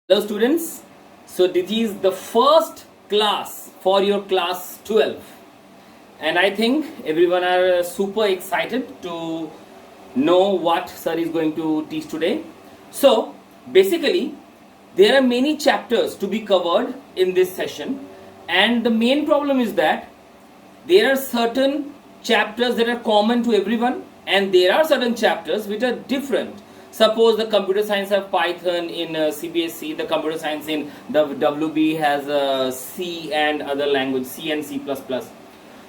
Hello students, so this is the first class for your class 12 and I think everyone are super excited to know what sir is going to teach today. So basically there are many chapters to be covered in this session and the main problem is that there are certain chapters that are common to everyone and there are certain chapters which are different. Suppose the computer science have Python in CBSE, the computer science in the WB has C and other language, C and C++.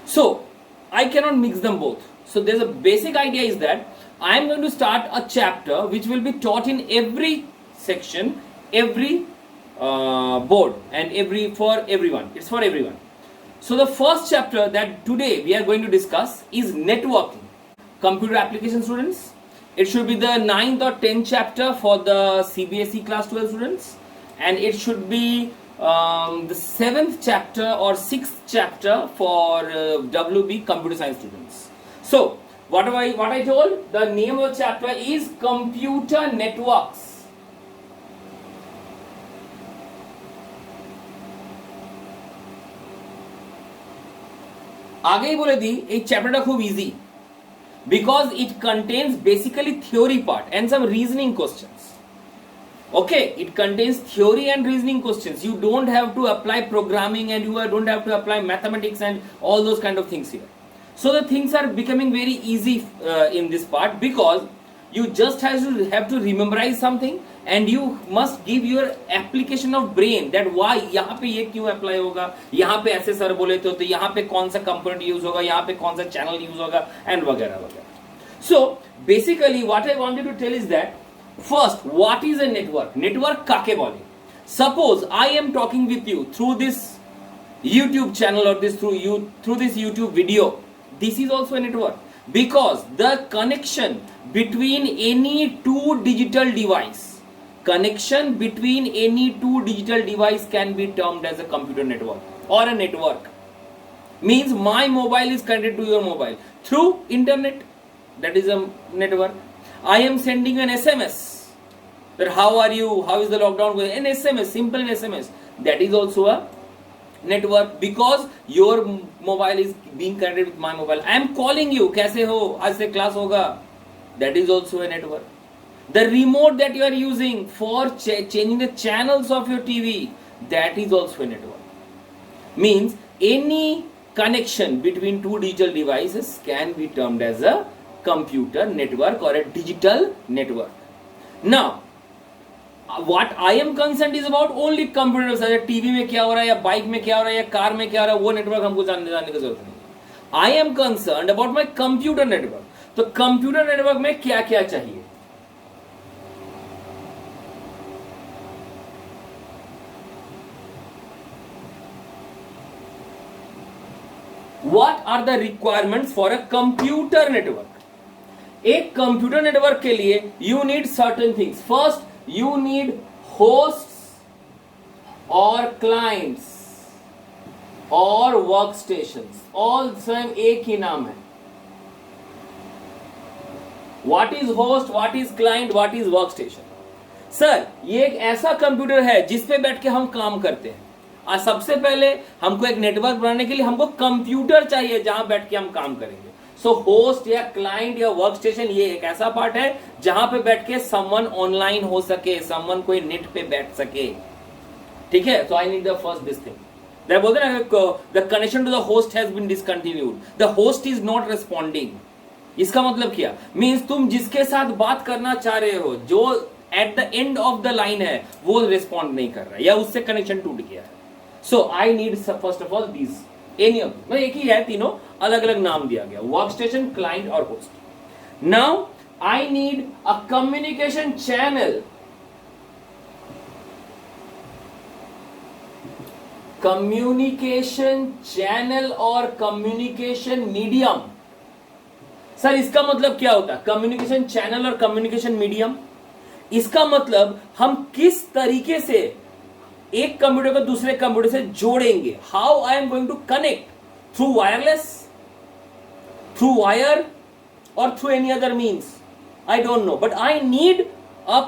So I cannot mix them both. So there's a basic idea is that I am going to start a chapter which will be taught in every section, every board and for everyone. It's for everyone. So the first chapter that today we are going to discuss is networking. Computer application students. It should be the 9th or 10th chapter for the CBSE class 12 students and it should be the 7th chapter or 6th chapter for WB computer science students. So what I told, the name of the chapter is computer networks. आगे ही बोले दी ये chapter खूब easy because it contains basically theory part and some reasoning questions. Okay, it contains theory and reasoning questions. You don't have to apply programming and you don't have to apply mathematics and all those kind of things here. So the things are becoming very easy in this part because you just have to rememorize something and you must give your application of brain that why यहाँ पे ये क्यों apply होगा, यहाँ पे ऐसे sir बोले तो यहाँ पे कौन सा component use होगा, यहाँ पे कौन सा channel use होगा and वगैरह वगैरह. So basically what I wanted to tell is that first what is a network? Network काके बोले? Suppose I am talking with you through this YouTube channel or through this YouTube video. This is also a network because the connection between any two digital device can be termed as a computer network or a network. Means my mobile is connected to your mobile through internet. That is a network. I am sending an SMS that how are you, how is the lockdown going, an SMS, simple SMS. That is also a network because your mobile is being connected with my mobile. I am calling you, कैसे हो, आज से class होगा. That is also a network. The remote that you are using for changing the channels of your TV, that is also a network. Means any connection between two digital devices can be termed as a computer network or a digital network. Now, what I am concerned is about only computers. जैसे TV में क्या हो रहा है या bike में क्या हो रहा है या कार में क्या हो रहा है वो नेटवर्क हमको जानने की जरूरत नहीं. I am concerned about my computer network. तो कंप्यूटर नेटवर्क में क्या क्या चाहिए? What are the requirements for a computer network? एक कंप्यूटर नेटवर्क के लिए you need certain things. First, you need hosts or clients or workstations. All same एक ही नाम है. What is host, what is client, what is workstation? Sir ये एक ऐसा computer है जिसपे बैठ के हम काम करते हैं. आज सबसे पहले हमको एक नेटवर्क बनाने के लिए हमको कंप्यूटर चाहिए जहां बैठ के हम काम करेंगे. सो होस्ट या क्लाइंट या वर्कस्टेशन ये एक ऐसा पार्ट है जहां पे बैठ के समवन ऑनलाइन हो सके, समवन कोई नेट पे बैठ सके. ठीक है, so I need the first this thing. बोलते ना the connection to the host has been discontinued, the host is not responding. इसका मतलब क्या मीन्स तुम जिसके साथ बात करना चाह रहे हो जो at the end of the line है वो रिस्पॉन्ड नहीं कर रहा है या उससे कनेक्शन टूट गया है. So I need first of all these any of मतलब एक ही है, तीनों अलग अलग नाम दिया गया, वर्कस्टेशन, क्लाइंट और host. Now I need a communication channel. Communication channel और कम्युनिकेशन मीडियम. सर इसका मतलब क्या होता है कम्युनिकेशन चैनल और कम्युनिकेशन मीडियम? इसका मतलब हम किस तरीके से एक कंप्यूटर को दूसरे कंप्यूटर से जोड़ेंगे. How I am going to connect, through wireless, through wire और through any other means, I don't know, but I need a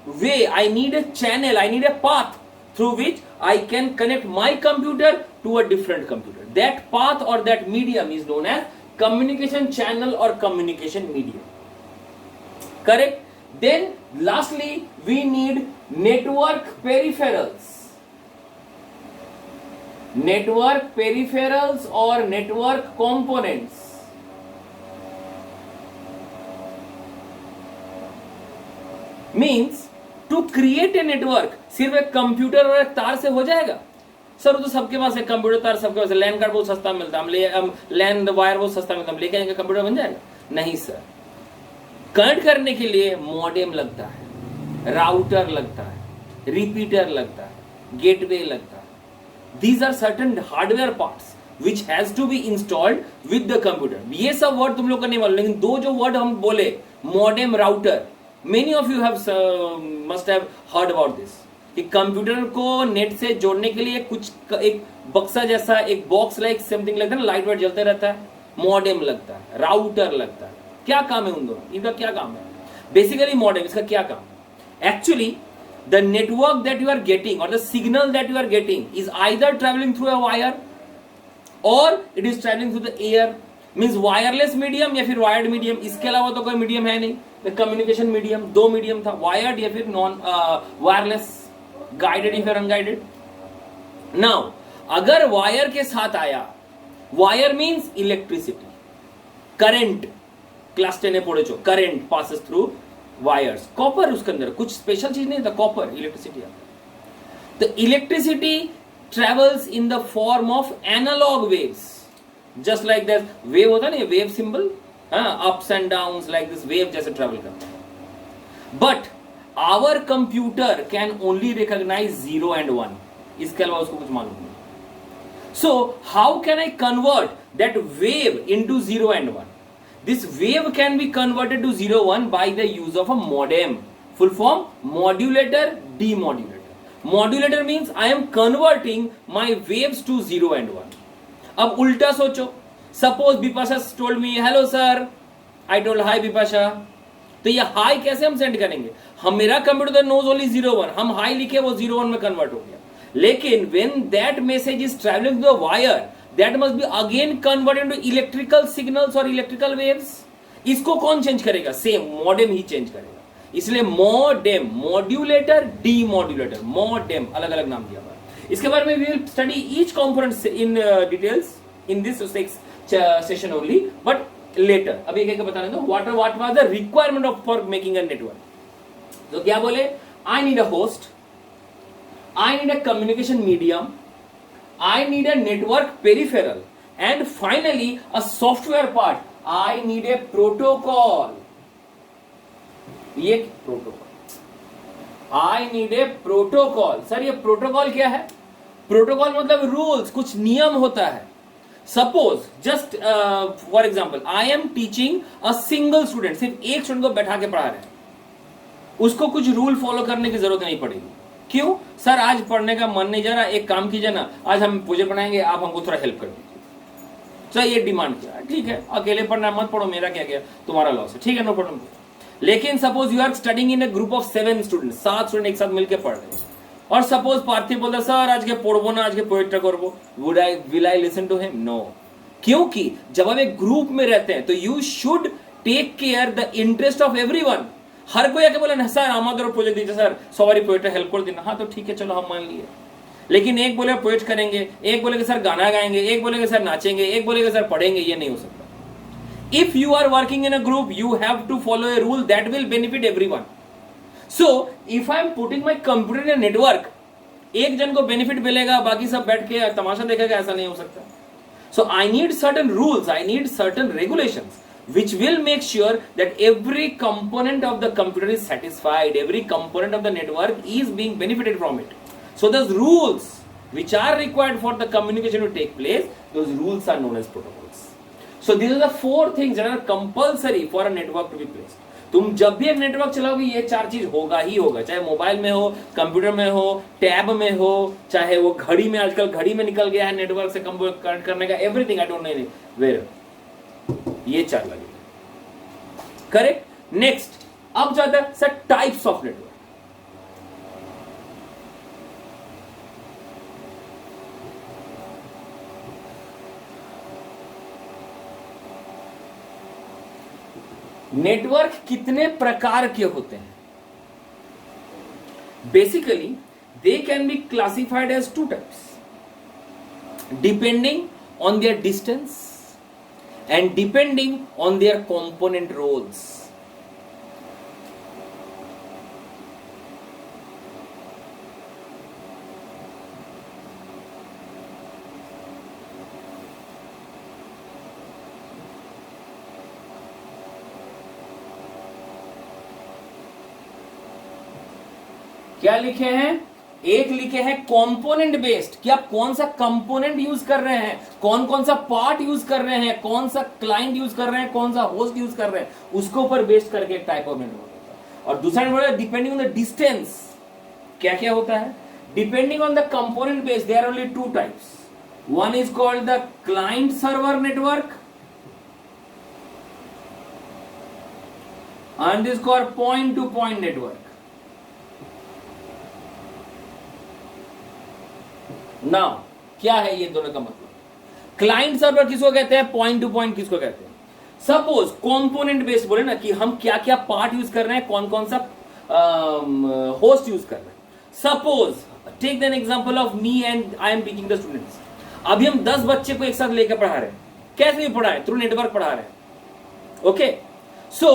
way, I need a channel, I need a path through which I can connect my computer to a different computer. That path or that medium is known as communication channel or communication medium. Correct? Then lastly, we need network peripherals. Network peripherals or network components. Means to create a network सिर्फ एक computer और एक तार से हो जाएगा? Sir वो तो सबके पास है, कंप्यूटर तार सबके पास है, लैन कार्ड बहुत सस्ता मिलता है, हम लैन वायर बहुत सस्ता मिलता है, हम लेके आएंगे कंप्यूटर बन जाएगा? नहीं सर, कनेक्ट करने के लिए मॉडेम लगता है, राउटर लगता है, रिपीटर लगता है, गेटवे लगता है. These are certain hardware parts which has to be installed with the computer. ये सब वर्ड तुम लोग को नहीं मालूम, लेकिन दो जो वर्ड हम बोले, modem, router, many of you have must have heard about this. कि कंप्यूटर को नेट से जोड़ने के लिए कुछ एक बक्सा जैसा, एक बॉक्स लाइक समथिंग लगता है ना, लाइट वाइट जलते रहता है, मॉडेम लगता है, राउटर लगता है. क्या काम है उन दोनों? इनका क्या काम है? बेसिकली मॉडेम, इसका क्या काम है? Actually the network that you are getting or the signal that you are getting is either traveling through a wire or it is traveling through the air. Means wireless medium या फिर wired medium, इसके अलावा तो कोई medium है नहीं. The communication medium, दो medium था, wired या फिर non wireless, guided या फिर unguided. Now अगर wire के साथ आया, wire means electricity, current, class 10 में पढ़े जो, current passes through wires. Copper उसके अंदर कुछ स्पेशल चीज नहीं था, कॉपर इलेक्ट्रिसिटी. तो electricity travels in the form of analog waves, just like that. Wave होता है ना, wave symbol, ups and downs like this, wave जैसे ट्रेवल करता है. But our computer can only recognize 0 and 1. इसके अलावा उसको कुछ मालूम नहीं. So how can I convert that wave into 0 and 1? This wave can be converted to 0, 1 by the use of a modem. Full form, modulator, demodulator. Modulator means I am converting my waves to 0 and 1. अब उल्टा सोचो, suppose Bipasha told me, hello sir, I told hi Bipasha. तो ये high कैसे हम send करेंगे? हम, मेरा कंप्यूटर knows only 0, 1, हम हाई लिखे वो 0, 1 में कन्वर्ट हो गया. लेकिन when that message is traveling through the wire, that must be again converted into electrical signals or electrical waves. इसको कौन चेंज करेगा? सेम मॉडेम ही चेंज करेगा. इसलिए मॉडेम, मॉड्यूलेटर, डीमॉड्यूलेटर, मॉडेम अलग अलग नाम दिया हुआ है. इसके बारे में we will study each component in details in this session only, but later. अभी एक एक बताने दो. What was the requirement of for making a network? तो क्या बोले? I need a host, I need a communication medium, I need a network peripheral, and finally a software part. I need a protocol. ये protocol. I need a protocol. Sir ये protocol क्या है? Protocol मतलब rules, कुछ नियम होता है. Suppose just for example, I am teaching a single student. सिर्फ एक स्टूडेंट को बैठा के पढ़ा रहे हैं. उसको कुछ रूल फॉलो करने की जरूरत नहीं पड़ेगी. क्यों? सर आज पढ़ने का मन नहीं जा रहा, एक काम कीजिए ना, आज हम प्रोजेक्ट बनाएंगे, आप हमको थोड़ा हेल्प कर दीजिए. सर ये डिमांड किया, ठीक है, अकेले पढ़ना मत पढ़ो, मेरा क्या गया, तुम्हारा लॉस है, ठीक है, नो प्रॉब्लम. लेकिन suppose you are studying in a group of 7 student, 7 student एक साथ मिलकर पढ़ रहे हैं, और सपोज पार्थिव बोलता सर आज के पढ़बो ना, आज के पोएट्री करबो, will I listen to him? No. क्योंकि जब हम एक ग्रुप में रहते हैं तो you should take care the interest of everyone. हर कोई आके बोला ना सर हमारे प्रोजेक्ट दीजिए सर, सॉरी पोएट्री हेल्प कर देना, हाँ तो ठीक है चलो हम मान लिए. लेकिन एक बोले पोएट करेंगे, एक बोलेगा सर गाना गाएंगे, एक बोलेगा सर नाचेंगे, एक बोलेगा सर पढ़ेंगे, ये नहीं हो सकता. If you are working in a group, you have to follow a rule that will benefit everyone. So, if I am putting my computer in a network, एक जन को बेनिफिट मिलेगा, बाकी सब बैठ के तमाशा देखेगा, ऐसा नहीं हो सकता. So, I need certain rules, I need certain regulations, which will make sure that every component of the computer is satisfied, every component of the network is being benefited from it. So, those rules which are required for the communication to take place, those rules are known as protocols. So these are the 4 things that are compulsory for a network to be placed. तुम जब भी एक network चलाओगे ये 4 चीज होगा ही होगा, चाहे मोबाइल में हो, कंप्यूटर में हो, टैब में हो, चाहे वो घड़ी में, आजकल घड़ी में निकल गया है नेटवर्क से कनेक्ट करने का, everything I don't know where, ये 4 लगेगा. करेक्ट. नेक्स्ट अब जाता है sir types of network. Network कितने प्रकार के होते हैं? Basically they can be classified as two types depending on their distance and depending on their component roles. क्या लिखे हैं? एक लिखे हैं कंपोनेंट बेस्ड, कि आप कौन सा कंपोनेंट यूज कर रहे हैं, कौन कौन सा पार्ट यूज कर रहे हैं, कौन सा क्लाइंट यूज कर रहे हैं, कौन सा होस्ट यूज कर रहे हैं, उसके ऊपर बेस्ड करके एक टाइप ऑफ नेटवर्क होता है। और दूसरा नेटवर्क है डिपेंडिंग ऑन द डिस्टेंस। क्या क्या होता है? Depending on the component based there are only two types. One is called the client server network and is called point to point network. Now क्या है ये दोनों का मतलब? क्लाइंट सर्वर किसको कहते हैं, पॉइंट टू पॉइंट किसको कहते हैं? सपोज कंपोनेंट बेस्ड बोले ना कि हम क्या क्या पार्ट यूज कर रहे हैं, कौन कौन सा होस्ट यूज कर रहे हैं। Suppose take an example of me and I am teaching the students. अभी हम 10 बच्चे को एक साथ लेकर पढ़ा रहे हैं। कैसे भी पढ़ा है? थ्रू नेटवर्क पढ़ा रहे हैं। Okay, so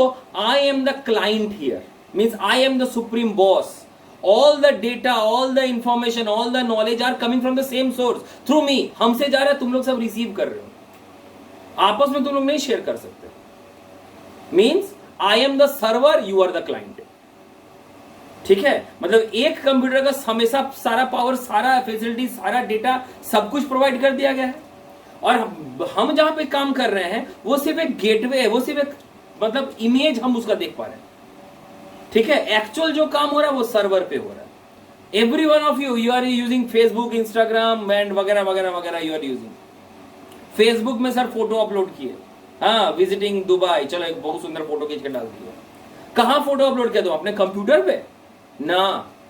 I am the client here, means I am the supreme boss. All the data, all the information, all the knowledge are coming from the same source through me. हमसे जा रहा है, तुम लोग सब रिसीव कर रहे हो, आपस में तुम लोग नहीं शेयर कर सकते। Means I am the server, you are the client. ठीक है, मतलब एक कंप्यूटर का हमेशा सारा पावर, सारा फैसिलिटी, सारा डेटा सब कुछ प्रोवाइड कर दिया गया है, और हम जहां पे काम कर रहे हैं वो सिर्फ एक गेटवे है, वो सिर्फ एक मतलब इमेज हम उसका देख पा रहे हैं। ठीक है, एक्चुअल जो काम हो रहा है वो सर्वर पे हो रहा है। Every one of you are using Facebook, Instagram and वगैरह वगैरह वगैरह, यू आर यूजिंग फेसबुक में। सर फोटो अपलोड किए, हाँ विजिटिंग दुबई, चलो एक बहुत सुंदर फोटो खींच के डाल दिया। कहाँ फोटो अपलोड किया? तो अपने कंप्यूटर पे ना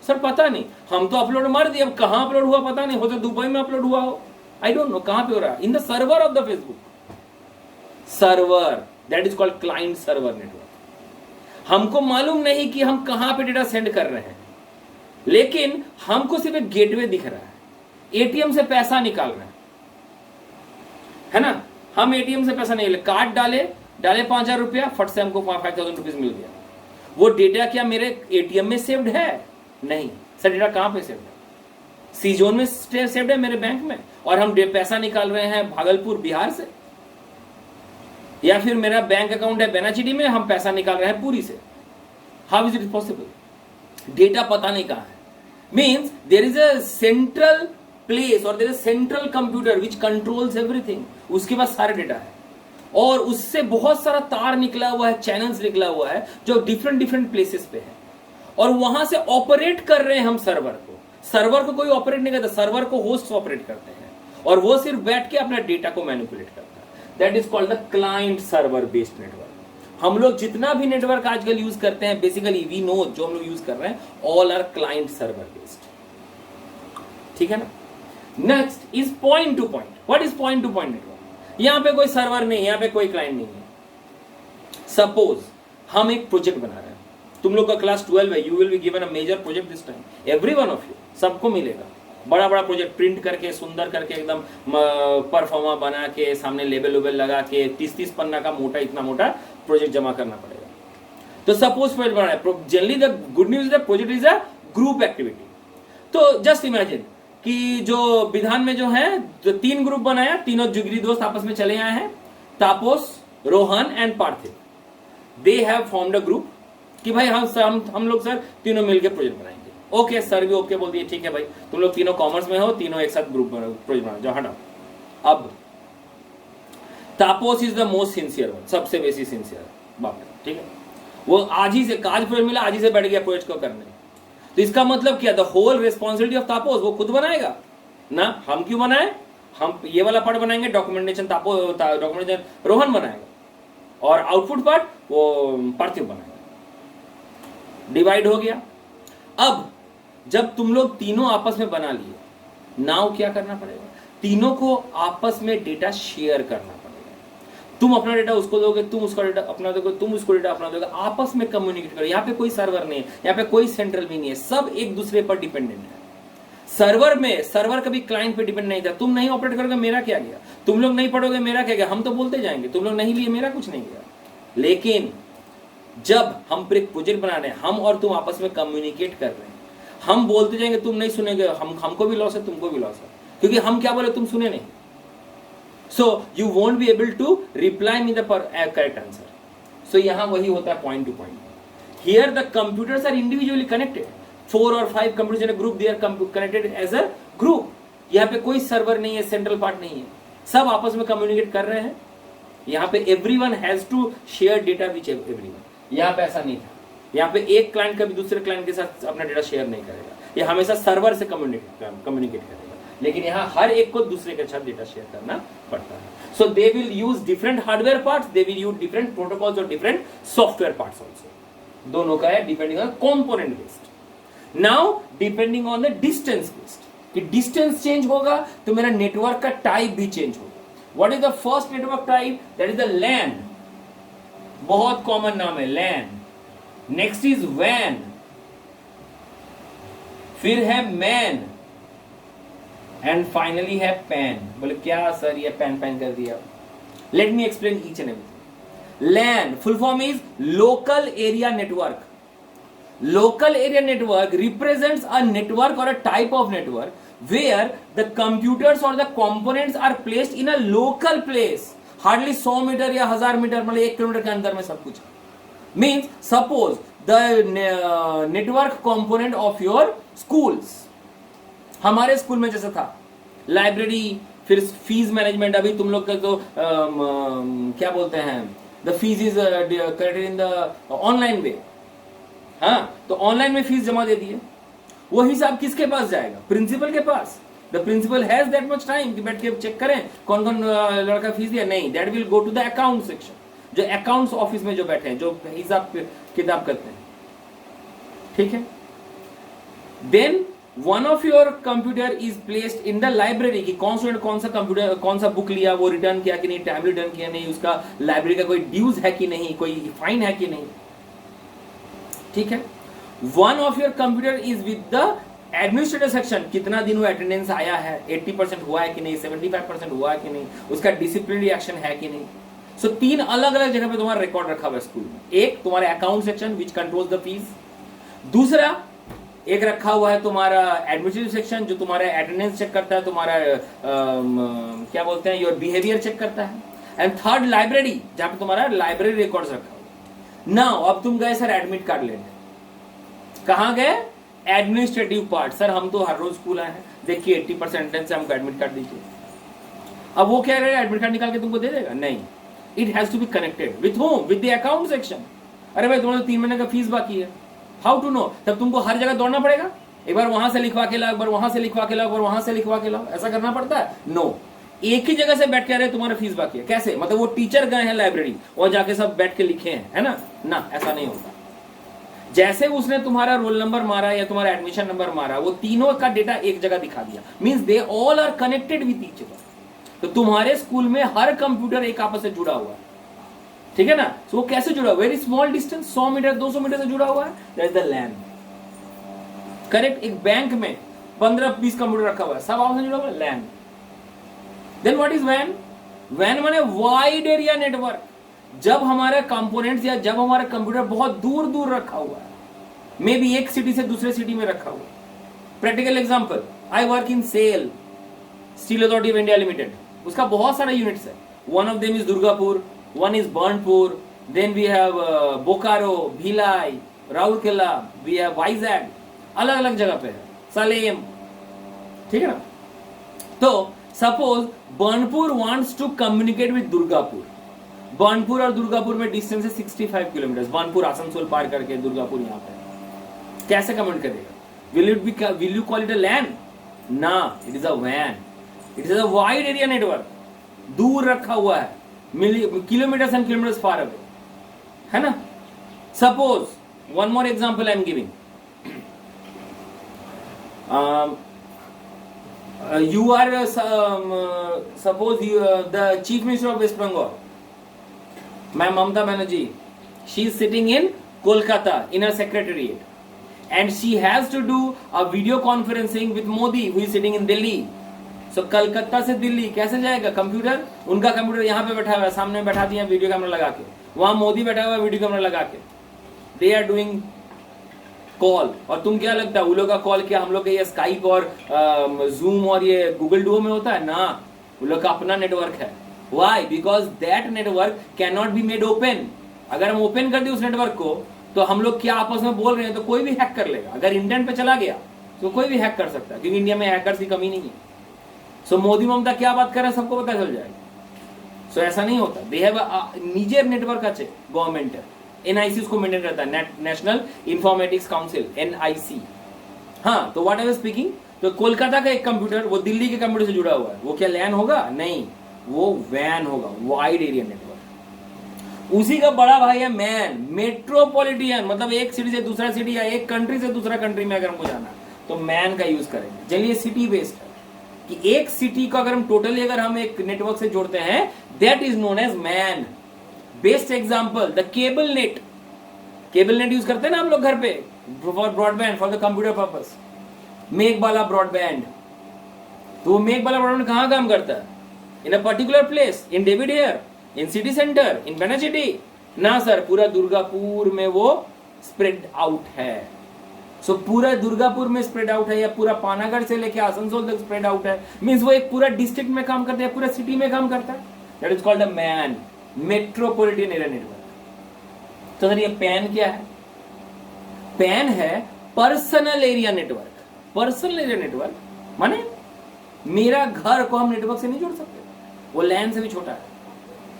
सर, पता नहीं, हम तो अपलोड मार दिए, अब कहाँ अपलोड हुआ पता नहीं, हो तो दुबई में अपलोड हुआ हो, आई डोंट नो कहाँ पे हो रहा है। इन the server of the Facebook server, that is called client server network. हमको मालूम नहीं कि हम कहां पे डेटा सेंड कर रहे हैं, लेकिन हमको सिर्फ एक गेटवे दिख रहा है। एटीएम से पैसा निकाल रहे हैं, है ना, हम एटीएम से पैसा नहीं, कार्ड डाले 5,000 रुपया, फट से हमको 5,000 रुपीज मिल गया। वो डेटा क्या मेरे एटीएम में सेव्ड है? नहीं सर, डेटा कहां पे सेव्ड है? सी जोन में सेव्ड है मेरे बैंक में, और हम पैसा निकाल रहे हैं भागलपुर बिहार से, या फिर मेरा बैंक अकाउंट है बेनाचिटी में, हम पैसा निकाल रहे हैं पूरी से। How is it possible? Data पता नहीं कहां है। Means there is a central place और there is central computer which controls everything. उसके पास सारे डेटा है, और उससे बहुत सारा तार निकला हुआ है, चैनल्स निकला हुआ है, जो डिफरेंट डिफरेंट प्लेसेस पे है, और वहां से ऑपरेट कर रहे हैं हम सर्वर को। सर्वर को कोई ऑपरेट नहीं करता, सर्वर को होस्ट ऑपरेट करते हैं, और वो सिर्फ बैठ के अपना डेटा को मैनिपुलेट करता है। That is called the client server based network. हम लोग जितना भी नेटवर्क आजकल यूज करते हैं, बेसिकली वी नो, जो हम लोग यूज कर रहे हैं, all are client server based. ठीक है ना। Next is point to point. What is point to point network? यहां पे कोई सर्वर नहीं है, यहां पे कोई क्लाइंट नहीं है। सपोज हम एक प्रोजेक्ट बना रहे हैं, तुम लोग का क्लास 12 है, you will be given a major project this time, every one of you, सबको मिलेगा बड़ा बड़ा प्रोजेक्ट, प्रिंट करके सुंदर करके एकदम परफॉर्मा बना के, सामने लेबल वेबल लगा के, 30-30 पन्ना का मोटा, इतना मोटा प्रोजेक्ट जमा करना पड़ेगा। तो सपोज प्रोजेक्ट बना है, generally the good news is the project is a group activity. तो जस्ट इमेजिन कि जो विधान में जो है, जो 3 ग्रुप बनाया, तीनों जिगरी दोस्त आपस में चले आए हैं, Tapas, Rohan and Parthiv. They have formed a group कि भाई हम लोग सर तीनों मिलकर प्रोजेक्ट बनाएंगे। ओके सर भी ओके बोल दिए, ठीक है भाई, तुम लोग तीनों कॉमर्स में हो, तीनों एक साथ ग्रुप प्रोजेक्ट बनाओ, जाओ हटाओ। अब Tapas is the most sincere one, सबसे बेसी सिंसियर बाप रे, ठीक है, वो आज ही से काज प्रोजेक्ट मिला, आज ही से बैठ गया प्रोजेक्ट को करने। तो इसका मतलब क्या? द होल रिस्पॉन्सिबिलिटी ऑफ तापस वो खुद बनाएगा ना, हम क्यों बनाए? हम ये वाला पार्ट बनाएंगे, डॉक्यूमेंटेशन डॉक्यूमेंटेशन रोहन बनाएगा, और आउटपुट पार्ट वो पार्थिव बनाएगा। डिवाइड हो गया। अब जब तुम लोग तीनों आपस में बना लिए, नाउ क्या करना पड़ेगा? तीनों को आपस में डेटा शेयर करना पड़ेगा। तुम अपना डेटा उसको दोगे, तुम उसका डेटा अपना दोगे, तुम उसको डेटा अपना दोगे, आपस में कम्युनिकेट करो। यहाँ पे कोई सर्वर नहीं है, यहाँ पे कोई सेंट्रल भी नहीं है, सब एक दूसरे पर डिपेंडेंट है। सर्वर कभी क्लाइंट पे डिपेंड नहीं था। तुम नहीं ऑपरेट करोगे मेरा क्या गया, तुम लोग नहीं पढ़ोगे मेरा क्या गया, हम तो बोलते जाएंगे, तुम लोग नहीं लिए मेरा कुछ नहीं गया। लेकिन जब हम एक प्रोजेक्ट बना रहे हैं, हम और तुम आपस में कम्युनिकेट कर रहे हैं, हम बोलते जाएंगे, तुम नहीं सुनेंगे, हमको भी लॉस है, तुमको भी लॉस है, क्योंकि हम क्या बोले तुम सुने नहीं। So you won't be able to reply me the correct answer. So यहां वही होता है, point to point. Here the computers are individually connected, 4 और 5 computers in a group, they are connected as a group. यहाँ पे कोई server नहीं है, सेंट्रल पार्ट नहीं है, सब आपस में कम्युनिकेट कर रहे हैं। यहाँ पे everyone has to share data which everyone. यहाँ पे ऐसा नहीं था, यहाँ पे एक क्लाइंट कभी दूसरे क्लाइंट के साथ अपना डेटा शेयर नहीं करेगा, ये हमेशा सर्वर से कम्युनिकेट करेगा। लेकिन यहाँ हर एक को दूसरे के साथ डेटा शेयर करना पड़ता है। So they will use different hardware parts, they will use different protocols और डिफरेंट सॉफ्टवेयर पार्ट्स ऑल्सो। दोनों का है, depending on component based. Now depending on the distance based, कि डिस्टेंस चेंज होगा तो मेरा नेटवर्क का टाइप भी चेंज होगा। What is the first network type? That is the LAN, बहुत कॉमन नाम है लैन। नेक्स्ट इज वैन, फिर है मैन, एंड फाइनली है पैन। बोले क्या सर ये पैन कर दिया? Let me explain each and everything. LAN full form is local area network. Local area network represents a network or a type of network where the computers or the components are placed in a local place. Hardly 100 metre या 1000 metre, मतलब 1 kilometre के अंदर में सब कुछ। Means suppose the network component of your schools, हमारे school में जैसा था लाइब्रेरी, फिर फीस मैनेजमेंट। अभी तुम लोग का तो क्या बोलते हैं, the fees is collected in the online way. हाँ, तो ऑनलाइन में फीस जमा दे दिए, वो हिसाब किसके पास जाएगा? प्रिंसिपल के पास। The principal has that much time कि बैठ के चेक करें कौन कौन लड़का फीस दिया? नहीं, that will go to the account section, जो अकाउंट्स ऑफिस में जो बैठे हैं, जो हिसाब किताब करते हैं। ठीक है, then one of your computer is placed in the library, कि कौन सा कंप्यूटर कौन सा बुक लिया, वो रिटर्न किया कि नहीं, टाइम रिटर्न किया नहीं, उसका लाइब्रेरी का कोई ड्यूज है कि नहीं, कोई फाइन है कि नहीं। ठीक है, one of your computer is with the administrative section, कितना दिन वो अटेंडेंस आया है, 80% हुआ है कि नहीं, 75% हुआ है कि नहीं, उसका डिसिप्लिनरी एक्शन है कि नहीं। सो 3 अलग अलग जगह पे तुम्हारा रिकॉर्ड रखा हुआ है स्कूल में। एक तुम्हारे account section which controls the fees, दूसरा एक रखा हुआ है तुम्हारा एडमिनिस्ट्रेटिव सेक्शन जो तुम्हारा अटेंडेंस चेक करता है, तुम्हारा क्या बोलते हैं, योर बिहेवियर चेक करता है, एंड थर्ड लाइब्रेरी, जहां पे तुम्हारा लाइब्रेरी रिकॉर्ड्स रखा हुआ। नाउ अब तुम गए सर एडमिट कार्ड लेने, कहां गए? Administrative part. सर हम तो हर रोज स्कूल आए हैं, देखिए 80% अटेंडेंस है, हमको एडमिट कार्ड दीजिए। अब वो क्या करेगा? एडमिट कार्ड निकाल के तुमको दे देगा? नहीं, it has to be connected with home, with the account section. अरे भाई तुम्हारा 3 महीने का फीस बाकी है, हाउ टू नो? तब तुमको हर जगह दौड़ना पड़ेगा, एक बार वहां से लिखवा के लाओ, एक बार वहां से लिखवा के लाओ, एक बार वहां से लिखवा के लाओ, ऐसा करना पड़ता है? नो, एक ही जगह से बैठ के, अरे तुम्हारा फीस बाकी है, कैसे? मतलब वो टीचर गए हैं लाइब्रेरी और जाके सब बैठ के लिखे हैं, है ना, ऐसा नहीं होता। जैसे उसने तुम्हारा रोल नंबर मारा या तुम्हारा एडमिशन नंबर मारा, वो तीनों का डेटा एक जगह दिखा दिया, means they all are connected with each other. तो तुम्हारे स्कूल में हर कंप्यूटर एक आपस से जुड़ा हुआ है, ठीक है ना? तो वो कैसे जुड़ा? Very small distance, 100 meter 200 meter से जुड़ा हुआ है, that is the LAN. Correct. एक बैंक में 15-20 कंप्यूटर रखा हुआ है, सब आपस में जुड़ा हुआ है, लैन। देन व्हाट इज वैन? वैन माने वाइड एरिया नेटवर्क। जब हमारे कंपोनेंट्स या जब हमारा कंप्यूटर बहुत दूर दूर रखा हुआ है, मे बी एक सिटी से दूसरे सिटी में रखा हुआ है। Practical example, I work in SAIL, Steel Authority of India Limited, उसका बहुत सारा यूनिट्स है। One of them is Durgapur, one is Burnpur, then we have Bokaro, Bhilai, Rourkela, we have Vizag, अलग अलग जगह पे है, सलेम, ठीक है ना? तो suppose Burnpur wants to communicate with Durgapur. Burnpur और दुर्गापुर में डिस्टेंस है 65 किलोमीटर। बर्नपुर आसनसोल पार करके दुर्गापुर यहाँ पे कैसे कम्युनिकेट करेगा? Will you call it a LAN? ना, इट इज अ वैन। It is a wide area network, दूर रखा हुआ है, kilometres and kilometres far away, है ना? Suppose one more example I am giving, you are suppose you the chief minister of West Bengal, Ma'am Mamata Banerjee, she is sitting in Kolkata in her secretariat, and she has to do a video conferencing with Modi, who is sitting in Delhi. So Calcutta से दिल्ली कैसे जाएगा computer? उनका computer यहाँ पे बैठा हुआ है, सामने बैठा दिया वीडियो कैमरा लगा के, वहां मोदी बैठा हुआ है वीडियो कैमरा लगा के, दे आर डूइंग कॉल। और तुम क्या लगता है वो लोग का कॉल क्या हम लोग के ये स्काइप और जूम और ये गूगल डुओ में होता है ना? वो लोग का अपना नेटवर्क है। Why? Because that network can not be made open. अगर हम ओपन कर दें उस नेटवर्क को तो हम लोग क्या आपस में बोल रहे हैं तो कोई भी हैक कर लेगा। अगर इंटरनेट पे चला गया तो कोई भी हैक कर सकता है, क्योंकि इंडिया में हैकर्स की कमी नहीं है। सो मोदी ममता क्या बात कर रहे हैं सबको पता चल जाएगा। सो ऐसा नहीं होता। दे हैव निजर नेटवर्क আছে गवर्नमेंट एनआईसी उसको मेंटेन करता है, नेशनल इंफॉर्मेटिक्स काउंसिल एनआईसी। हाँ, तो व्हाट आई वाज स्पीकिंग, तो कोलकाता का एक कंप्यूटर वो दिल्ली के कंप्यूटर से जुड़ा हुआ है, वो क्या लैन होगा? नहीं, वो वैन होगा, वाइड एरिया नेटवर्क। उसी का बड़ा भाई है मैन, मेट्रोपॉलिटन, मतलब एक सिटी से दूसरा सिटी या एक कंट्री से दूसरा कंट्री में अगर हमको जाना तो मैन का यूज करेंगे। चलिए सिटी बेस्ड है कि एक सिटी को अगर हम टोटली अगर हम एक नेटवर्क से जोड़ते हैं, that is known as MAN. Best example the cable net. Cable net use करते हैं ना हम लोग घर पे for broadband, for the computer purpose. Make वाला ब्रॉडबैंड, तो वो मेक वाला ब्रॉडबैंड कहां काम करता है? In a particular place, in डेविड एयर, इन सिटी सेंटर, इन बेनासिटी ना सर, पूरा दुर्गापुर में वो स्प्रेड आउट है। सो पूरा दुर्गापुर में स्प्रेड आउट है, या पूरा पानागढ़ से लेके आसनसोल तक स्प्रेड आउट है। मींस वो एक पूरा डिस्ट्रिक्ट में काम करता है, पूरा सिटी में काम करता है। That is called a man, metropolitan area network. तो सर ये पैन क्या है? पैन है personal area network. Personal area network माने मेरा घर को हम नेटवर्क से नहीं जोड़ सकते, वो लैन से भी छोटा है।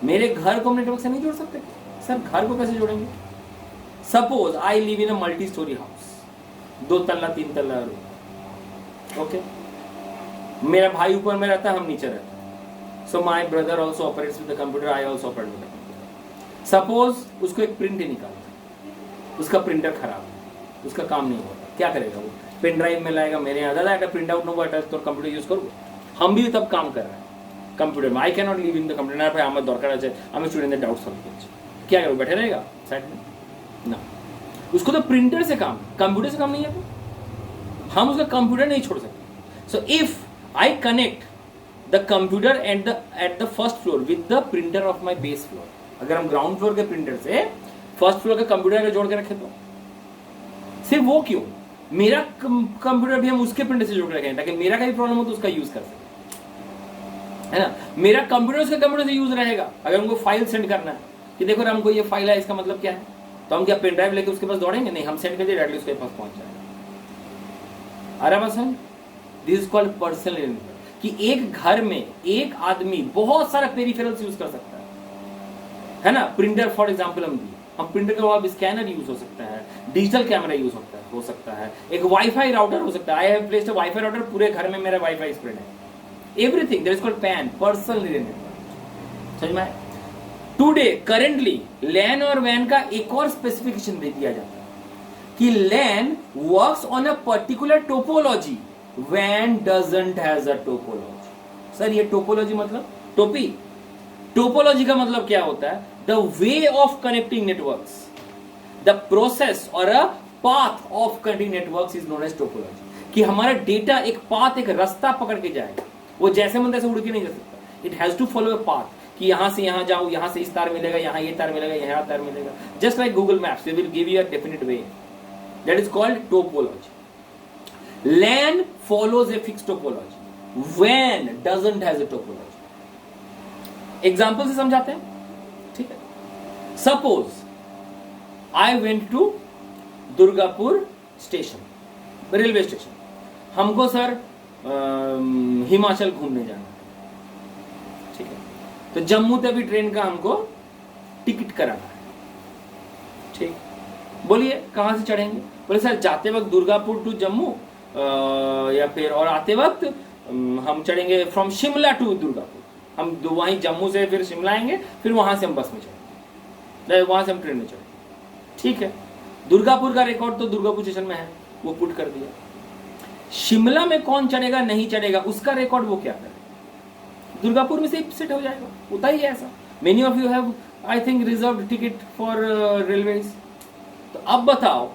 मेरे घर को हम नेटवर्क से नहीं जोड़ सकते। सर घर को कैसे जोड़ेंगे? Suppose I live in a multi storey house, 2 तल्ला 3 तल्ला रूम, ओके। मेरा भाई ऊपर में रहता है, हम नीचे रहते हैं। So my brother also operates with the computer, I also operate with the computer. Suppose उसको एक प्रिंट ही निकालना, उसका प्रिंटर खराब है, उसका काम नहीं होता, क्या करेगा वो? पेन ड्राइव में लाएगा, मेरे यहाँ दादा प्रिंट आउट नो तो कंप्यूटर यूज करो। हम भी तब काम कर रहे हैं कंप्यूटर में। I can not live in the computer ना भाई, हमें दरकार है, हमें स्टूडेंट डाउट सॉल्व कीजिए, क्या करो? बैठे रहेगा साइड में ना, उसको तो प्रिंटर से काम, कंप्यूटर से काम नहीं है, तो हम उसका कंप्यूटर नहीं छोड़ सकते। So if I connect the computer at the first floor with the printer of my base floor, अगर हम ग्राउंड फ्लोर के प्रिंटर से फर्स्ट फ्लोर के कंप्यूटर में जोड़ के रखे, तो सिर्फ वो क्यों, मेरा कंप्यूटर भी हम उसके प्रिंटर से जोड़ के रखें ताकि मेरा कहीं प्रॉब्लम हो तो उसका यूज कर सके, है ना? मेरा कंप्यूटर उसके कंप्यूटर से यूज रहेगा। अगर हमको फाइल सेंड करना है कि देखो हमको ये फाइल है, इसका मतलब क्या है, तो हम क्या पेन ड्राइव लेके उसके पास दौड़ेंगे? नहीं, हम सेंड कर दिए, डायरेक्टली उसके पास पहुंच जाएगा। आराम से। This is called personal network, कि एक घर में एक आदमी बहुत सारा पेरिफेरल्स यूज कर सकता है ना? प्रिंटर फॉर एग्जांपल हम प्रिंटर के बाद स्कैनर यूज हो सकता है, डिजिटल कैमरा यूज हो सकता है, एक वाईफाई राउटर हो सकता है। I have placed a wifi router, पूरे घर में मेरा वाईफाई स्प्रेड है। Everything that is called pan, personal network. समझ में आया? टुडे करेंटली लैन और वैन का एक और स्पेसिफिकेशन दे दिया जाता है कि LAN works on a particular topology, वैन doesn't has a topology. Sir ये टोपोलॉजी मतलब टोपी? टोपोलॉजी का मतलब क्या होता है? The way of connecting networks, the process और a path of connecting networks is known as topology. कि हमारा डेटा एक पाथ, एक रास्ता पकड़ के जाएगा, वो जैसे मन तैसे उड़ के नहीं जा सकता। It has to follow a path, कि यहां से यहां जाओ, यहां से इस तार मिलेगा, यहां ये तार मिलेगा, यहां तार मिलेगा। Just like Google maps, they will give you a definite way, that is called topology. LAN follows a fix topology, वैन doesn't has a topology. Example से समझाते हैं, ठीक है? Suppose I went to Durgapur station, railway station. हमको sir Himachal घूमने जाना, ठीक है? तो जम्मू तक ट्रेन का हमको टिकट कराना है, ठीक? बोलिए कहां से चढ़ेंगे? बोले सर जाते वक्त दुर्गापुर टू जम्मू, या फिर और आते वक्त हम चढ़ेंगे फ्रॉम शिमला टू दुर्गापुर। हम वहीं जम्मू से फिर शिमला आएंगे, फिर वहां से हम बस में चढ़ेंगे, वहां से हम ट्रेन में चढ़ेंगे, ठीक है? दुर्गापुर का रिकॉर्ड तो दुर्गापुर स्टेशन में है, वो पुट कर दिया। शिमला में कौन चढ़ेगा नहीं चढ़ेगा उसका रिकॉर्ड वो क्या करे? दुर्गापुर में से सेट हो जाएगा, होता ही है ऐसा। Many of you have I think reserve ticket for railways. तो अब बताओ,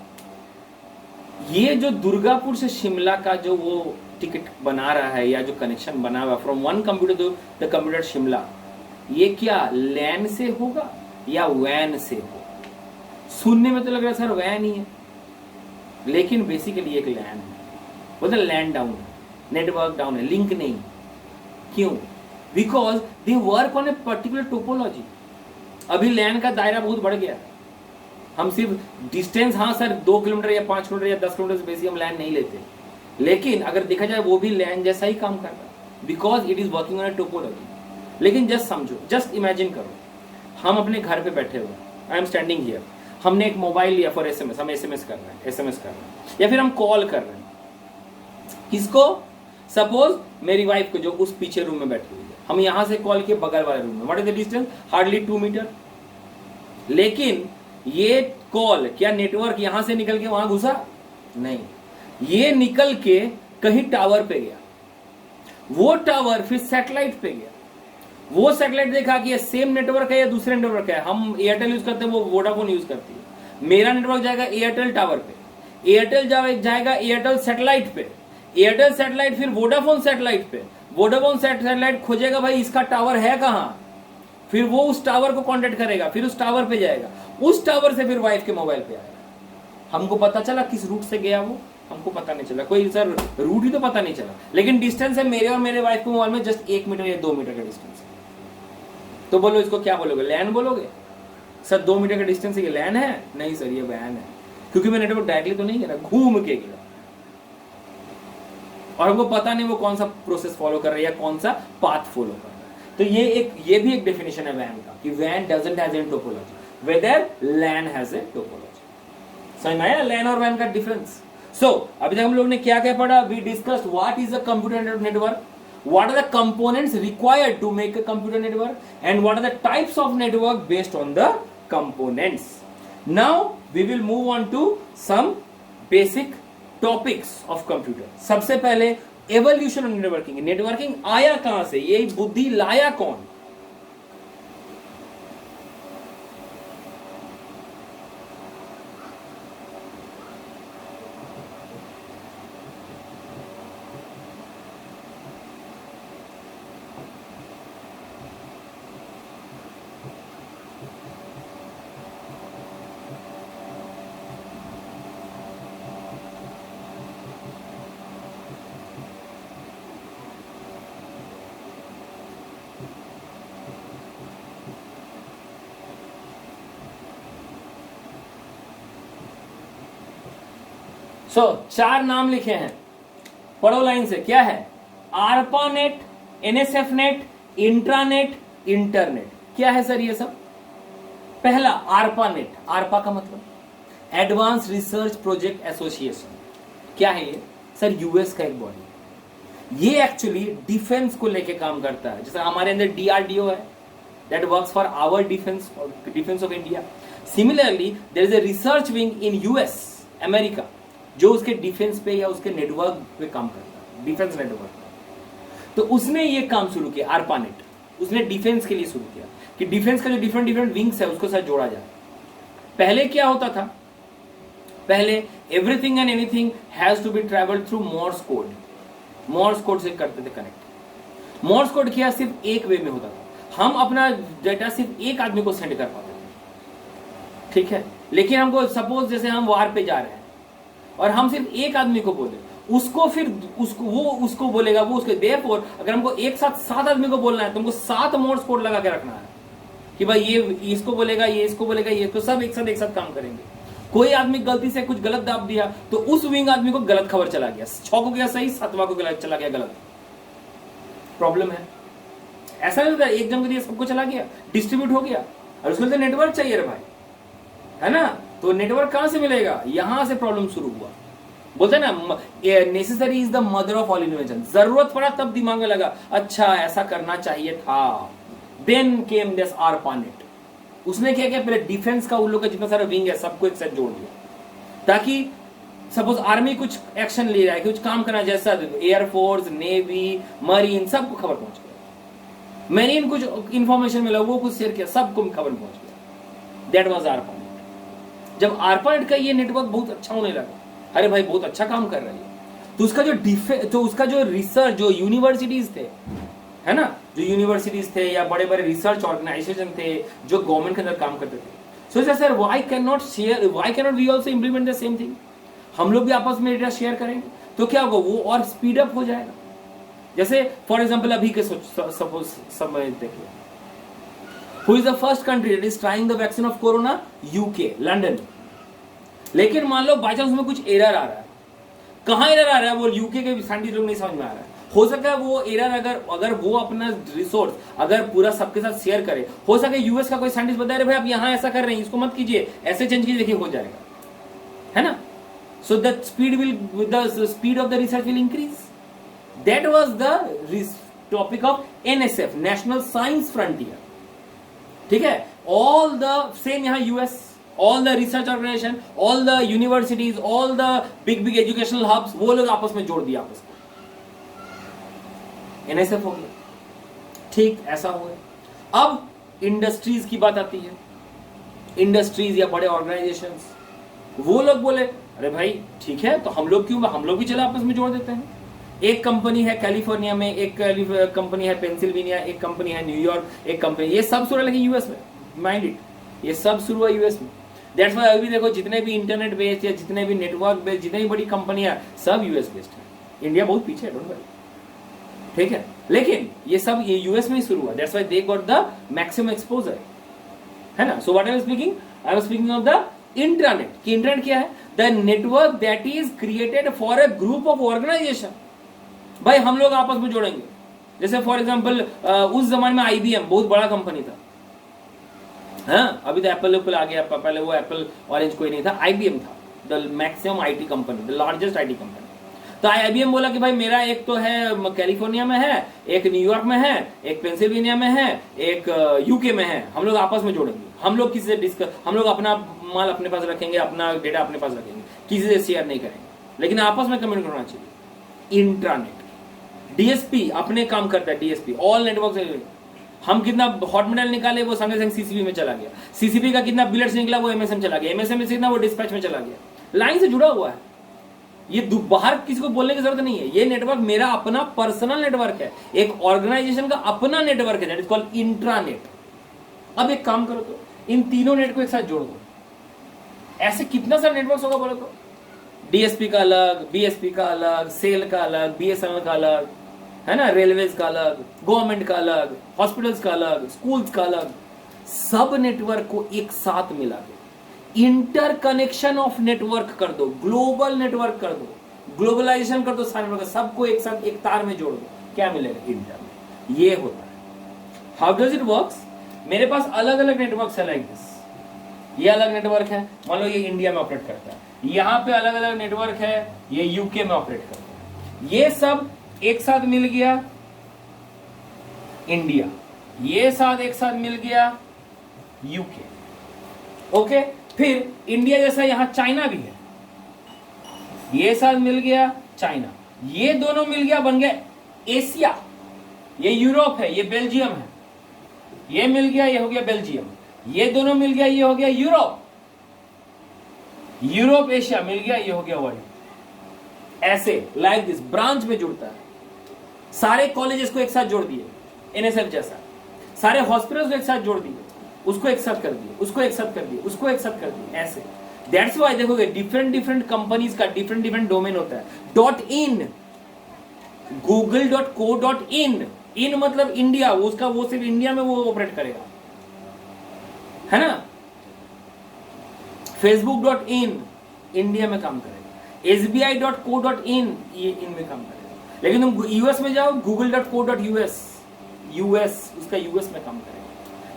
ये जो दुर्गापुर से शिमला का जो वो टिकट बना रहा है या जो कनेक्शन बना हुआ from one computer to the computer Shimla, ये क्या लैन से होगा या वैन से होगा? सुनने में तो लग रहा है सर वैन ही है, लेकिन बेसिकली एक लैन है। बोलते लैन डाउन है, नेटवर्क डाउन है, लिंक नहीं। क्यों? Because they work on a particular topology. अभी लैन का दायरा बहुत बढ़ गया। हम सिर्फ डिस्टेंस, हाँ सर 2 किलोमीटर या 5 किलोमीटर या 10 किलोमीटर से बेसी हम लैन नहीं लेते, लेकिन अगर देखा जाए वो भी लैन जैसा ही काम करता है, because it is working on A topology. लेकिन जस्ट समझो, जस्ट इमेजिन करो, हम अपने घर पे बैठे हुए, आई एम स्टैंडिंग हियर, हमने एक मोबाइल लिया फॉर एसएमएस, हम एसएमएस कर रहे हैं, या फिर हम कॉल कर रहे हैं किसको? सपोज मेरी वाइफ को, जो उस पीछे रूम में बैठी हुई है, हम यहां से कॉल किए बगल वाले रूम में, what is the distance? Hardly 2 meter. लेकिन ये कॉल क्या नेटवर्क यहां से निकल के वहां घुसा? नहीं, ये निकल के कहीं टावर पे गया, वो टावर फिर सैटेलाइट पे गया, वो सैटेलाइट देखा कि ये सेम नेटवर्क है या दूसरे नेटवर्क है। हम एयरटेल यूज करते हैं, वो वोडाफोन यूज करती है। मेरा नेटवर्क जाएगा एयरटेल टावर पे, एयरटेल जाएगा एयरटेल सैटेलाइट पे, एयरटेल सैटेलाइट फिर वोडाफोन सैटेलाइट पे, वोडाफोन सैटेलाइट खोजेगा भाई इसका टावर है कहां, फिर वो उस टावर को कांटेक्ट करेगा, फिर उस टावर पे जाएगा, उस टावर से फिर वाइफ के मोबाइल पे आएगा। हमको पता चला किस रूट से गया वो? हमको पता नहीं चला, कोई सर रूट ही तो पता नहीं चला, लेकिन डिस्टेंस है मेरे और मेरे वाइफ के मोबाइल में जस्ट 1 मीटर या 2 मीटर का डिस्टेंस है। तो बोलो इसको क्या बोलोगे? लैन बोलोगे? सर 2 मीटर का डिस्टेंस ये लैन है? नहीं सर ये वैन है, क्योंकि मैं नेटवर्क डायरेक्टली तो नहीं गिरा, घूम के गिरा, और हमको पता नहीं वो कौन सा प्रोसेस फॉलो कर रहा है या कौन सा पाथ फॉलो कर रहा है। तो ये भी एक डेफिनेशन है वैन का, कि वैन doesn't has an topology, whether LAN has a topology. समझ में आया लैन और वैन का डिफरेंस? सो अभी तक हम लोग ने क्या क्या पढ़ा? We discussed what is a computer network, what are the components required to make a computer network, and what are the types of network based on the components. Now we will move on to some basic topics of computer. सबसे पहले evolution of networking. Networking आया कहां से, ये बुद्धि लाया कौन? चार नाम लिखे हैं, पढ़ो लाइन से। क्या है? ARPANET, NSF net, intranet, internet. क्या है सर ये सब? पहला आरपानेट, आरपा का मतलब एडवांस रिसर्च प्रोजेक्ट एसोसिएशन। क्या है ये? सर यूएस का एक बॉडी है, ये एक्चुअली डिफेंस को लेके काम करता है। जैसे हमारे अंदर डीआरडीओ है, that works for our defence of India. Similarly there is a research wing in US, America, जो उसके डिफेंस पे या उसके नेटवर्क पे काम करता है, डिफेंस नेटवर्क। तो उसने ये काम शुरू किया, आरपानेट, उसने डिफेंस के लिए शुरू किया कि डिफेंस का जो डिफरेंट विंग्स है उसको साथ जोड़ा जाए। पहले क्या होता था? पहले everything and anything has to be travelled through Morse code, Morse code से करते थे कनेक्ट। मोर्स कोड क्या सिर्फ एक वे में होता था, हम अपना डेटा सिर्फ एक आदमी को सेंड कर पाते थे, ठीक है। लेकिन हमको सपोज जैसे हम वार पे जा रहे हैं और हम सिर्फ एक आदमी को बोले, उसको फिर उसको बोलेगा, वो उसके देयरफॉर अगर हमको एक साथ 7 आदमी को बोलना है तो हमको 7 मोर्स कोड लगा के रखना है कि भाई ये इसको बोलेगा, ये इसको बोलेगा, ये तो सब एक साथ काम करेंगे। कोई आदमी गलती से कुछ गलत दाब दिया तो उस विंग आदमी को गलत खबर चला गया, 6 को गया सही, 7वां को गलत चला गया गलत। प्रॉब्लम है, ऐसा नहीं होता एक जन को दिया सबको चला गया, डिस्ट्रीब्यूट हो गया। और उसके लिए नेटवर्क चाहिए रे भाई, है ना। तो नेटवर्क कहां से मिलेगा? यहां से प्रॉब्लम शुरू हुआ। बोलते ना necessary is the mother of all invention. जरूरत पड़ा तब दिमाग में लगा अच्छा ऐसा करना चाहिए था। Then came this ARPANET. उसने क्या किया? पहले डिफेंस का उन लोग का जितना सारा विंग है सबको एक साथ जोड़ दिया, ताकि सपोज आर्मी कुछ एक्शन ले रहा है, कुछ काम करना, जैसा एयरफोर्स, नेवी, मरीन, सबको खबर पहुंच गई। मैंने इन कुछ इंफॉर्मेशन मिला, वो कुछ शेयर किया, सबको खबर पहुंच गया। That was ARPANET। जब ARPANET का ये नेटवर्क बहुत अच्छा होने लगा, अरे भाई बहुत अच्छा काम कर रही है, तो उसका जो रिसर्च, जो यूनिवर्सिटीज थे, है ना, जो यूनिवर्सिटीज थे या बड़े बड़े रिसर्च ऑर्गेनाइजेशन थे जो गवर्नमेंट के अंदर काम करते थे, सोचा sir why can not we also implement the same thing, हम लोग भी आपस में डेटा शेयर करेंगे तो क्या होगा, वो और स्पीड अप हो जाएगा। जैसे फॉर एग्जांपल अभी के सपोज समय देखिए, who is the first country that is trying the vaccine of corona, UK, London. लेकिन मान लो बाई चांस में कुछ एरर आ रहा है, कहां एरर आ रहा है वो यूके के साइंटिस्ट लोग नहीं समझ में आ रहा है। हो सकता है वो एरर अगर वो अपना रिसोर्स अगर पूरा सबके साथ शेयर करे, हो सके यूएस का कोई साइंटिस्ट बताए भाई आप यहां ऐसा कर रहे हैं, इसको मत कीजिए, ऐसे चेंज कीजिए, देखिए हो जाएगा, है ना। So the speed of the research will increase. That was the topic of NSF, national science frontier. ठीक है, ऑल द सेम यहां US, all the research organization, all the universities, all the big educational hubs, वो लोग आपस में जोड़ दिया आपस में, NSF हो गया। ठीक ऐसा हुआ। अब इंडस्ट्रीज की बात आती है, इंडस्ट्रीज या बड़े ऑर्गेनाइजेशंस, वो लोग बोले अरे भाई ठीक है, तो हम लोग भी चले आपस में जोड़ देते हैं। एक कंपनी है कैलिफोर्निया में, एक कंपनी है पेंसिल्वेनिया, एक कंपनी है न्यूयॉर्क, एक कंपनी, ये सब शुरू लेकिन यूएस में, माइंड इट, ये सब शुरू हुआ यूएस में। दैट्स व्हाई अभी देखो जितने भी इंटरनेट बेस्ड या जितने भी नेटवर्क बेस्ड, जितनी भी बड़ी कंपनियां, सब यूएस बेस्ड है। इंडिया बहुत पीछे है, डोंट वरी, ठीक है, लेकिन ये सब ये यूएस में ही शुरू हुआ। That's why they got the maximum exposure, है ना। So what I am speaking of the internet. कि इंटरनेट क्या है? The network that is created for a group of organisation. भाई हम लोग आपस में जोड़ेंगे। जैसे फॉर एग्जांपल उस जमाने में IBM बहुत बड़ा कंपनी था, हाँ, अभी तो एप्पल आ गया, पहले वो एप्पल ऑरेंज कोई नहीं था, IBM था, the maximum IT company, the largest IT company. तो IBM बोला कि भाई मेरा एक तो है कैलिफोर्निया में है, एक न्यूयॉर्क में है, एक पेंसिल्वेनिया में है, एक यूके में है, हम लोग आपस में जोड़ेंगे, हम लोग किसी से डिस्कस, हम लोग अपना माल अपने पास रखेंगे, अपना डेटा अपने पास रखेंगे, किसी से शेयर नहीं करेंगे, लेकिन आपस में कम्युनिकेट होना चाहिए। इंट्रानेट, DSP अपने काम करता है, DSP ऑल नेटवर्क से हम कितना हॉट मेटल निकाले वो संगे संग CCP में चला गया, CCP का कितना बिलेट्स निकला वो MSM चला गया, MSM में कितना वो डिस्पैच में चला गया, लाइन से जुड़ा हुआ है। ये बाहर किसी को बोलने की जरूरत नहीं है, ये नेटवर्क मेरा अपना पर्सनल नेटवर्क है, एक ऑर्गेनाइजेशन का अपना नेटवर्क है, दैट इज कॉल्ड इंट्रानेट। अब एक काम करो तो इन तीनों नेट को एक साथ जोड़ दो, ऐसे कितना सारा नेटवर्क होगा बोलो तो। DSP का अलग, BSP का अलग, सेल का अलग, BSNL का अलग, है ना, रेलवेज का अलग, गवर्नमेंट का अलग, हॉस्पिटल्स का अलग, स्कूल्स का अलग, सब नेटवर्क को एक साथ मिला दो, इंटरकनेक्शन ऑफ नेटवर्क कर दो, ग्लोबल नेटवर्क कर दो, ग्लोबलाइजेशन कर दो सारे नेटवर्क, सबको एक साथ एक तार में जोड़ दो, क्या मिलेगा? इंटरनेट। ये होता है। How does it works? मेरे पास अलग अलग नेटवर्क है, लाइक दिस, ये अलग नेटवर्क है, मान लो ये इंडिया में ऑपरेट करता है, यहां पे अलग अलग नेटवर्क है, ये यूके में ऑपरेट करता है, ये सब एक साथ मिल गया इंडिया, ये साथ एक साथ मिल गया यूके, ओके। फिर इंडिया जैसा यहां चाइना भी है, ये साथ मिल गया चाइना, ये दोनों मिल गया बन गया एशिया, ये यूरोप है, ये बेल्जियम है, ये मिल गया, ये हो गया बेल्जियम, ये दोनों मिल गया, ये हो गया यूरोप, यूरोप एशिया मिल गया, ये हो गया वर्ल्ड। ऐसे लाइक दिस ब्रांच में जुड़ता है। सारे कॉलेजेस को एक साथ जोड़ दिए, NSF जैसा, सारे हॉस्पिटल्स को एक साथ जोड़ दिए, उसको एक साथ कर दिए, उसको एक साथ कर दिए, उसको एक साथ कर दिए, ऐसे। दैट्स व्हाई देखोगे डिफरेंट डिफरेंट कंपनीज का डिफरेंट डिफरेंट डोमेन होता है। .in, google.co.in, इन मतलब इंडिया, उसका वो सिर्फ इंडिया में वो ऑपरेट करेगा, है ना। facebook.in इंडिया में काम करेगा, SBI.co.in ये इनमें काम करेगा, लेकिन तुम US में जाओ google.co.us, US उसका US में काम करेगा,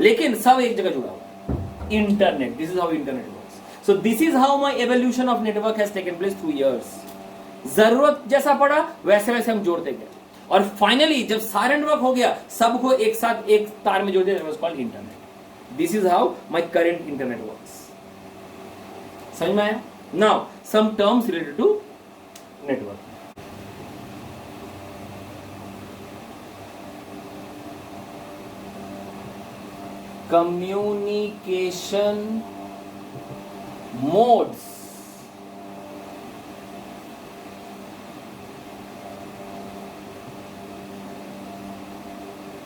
लेकिन सब एक जगह जुड़ा हुआ। Internet, this is how internet works. So this is how my evolution of network has taken place through years. जरूरत जैसा पड़ा वैसे वैसे हम जोड़ते गए, और फाइनली जब सारा नेटवर्क हो गया, सबको एक साथ एक तार में जोड़ दिया, that was called internet. This is how my current internet works. समझ में आया? Now some terms related to network. communication modes,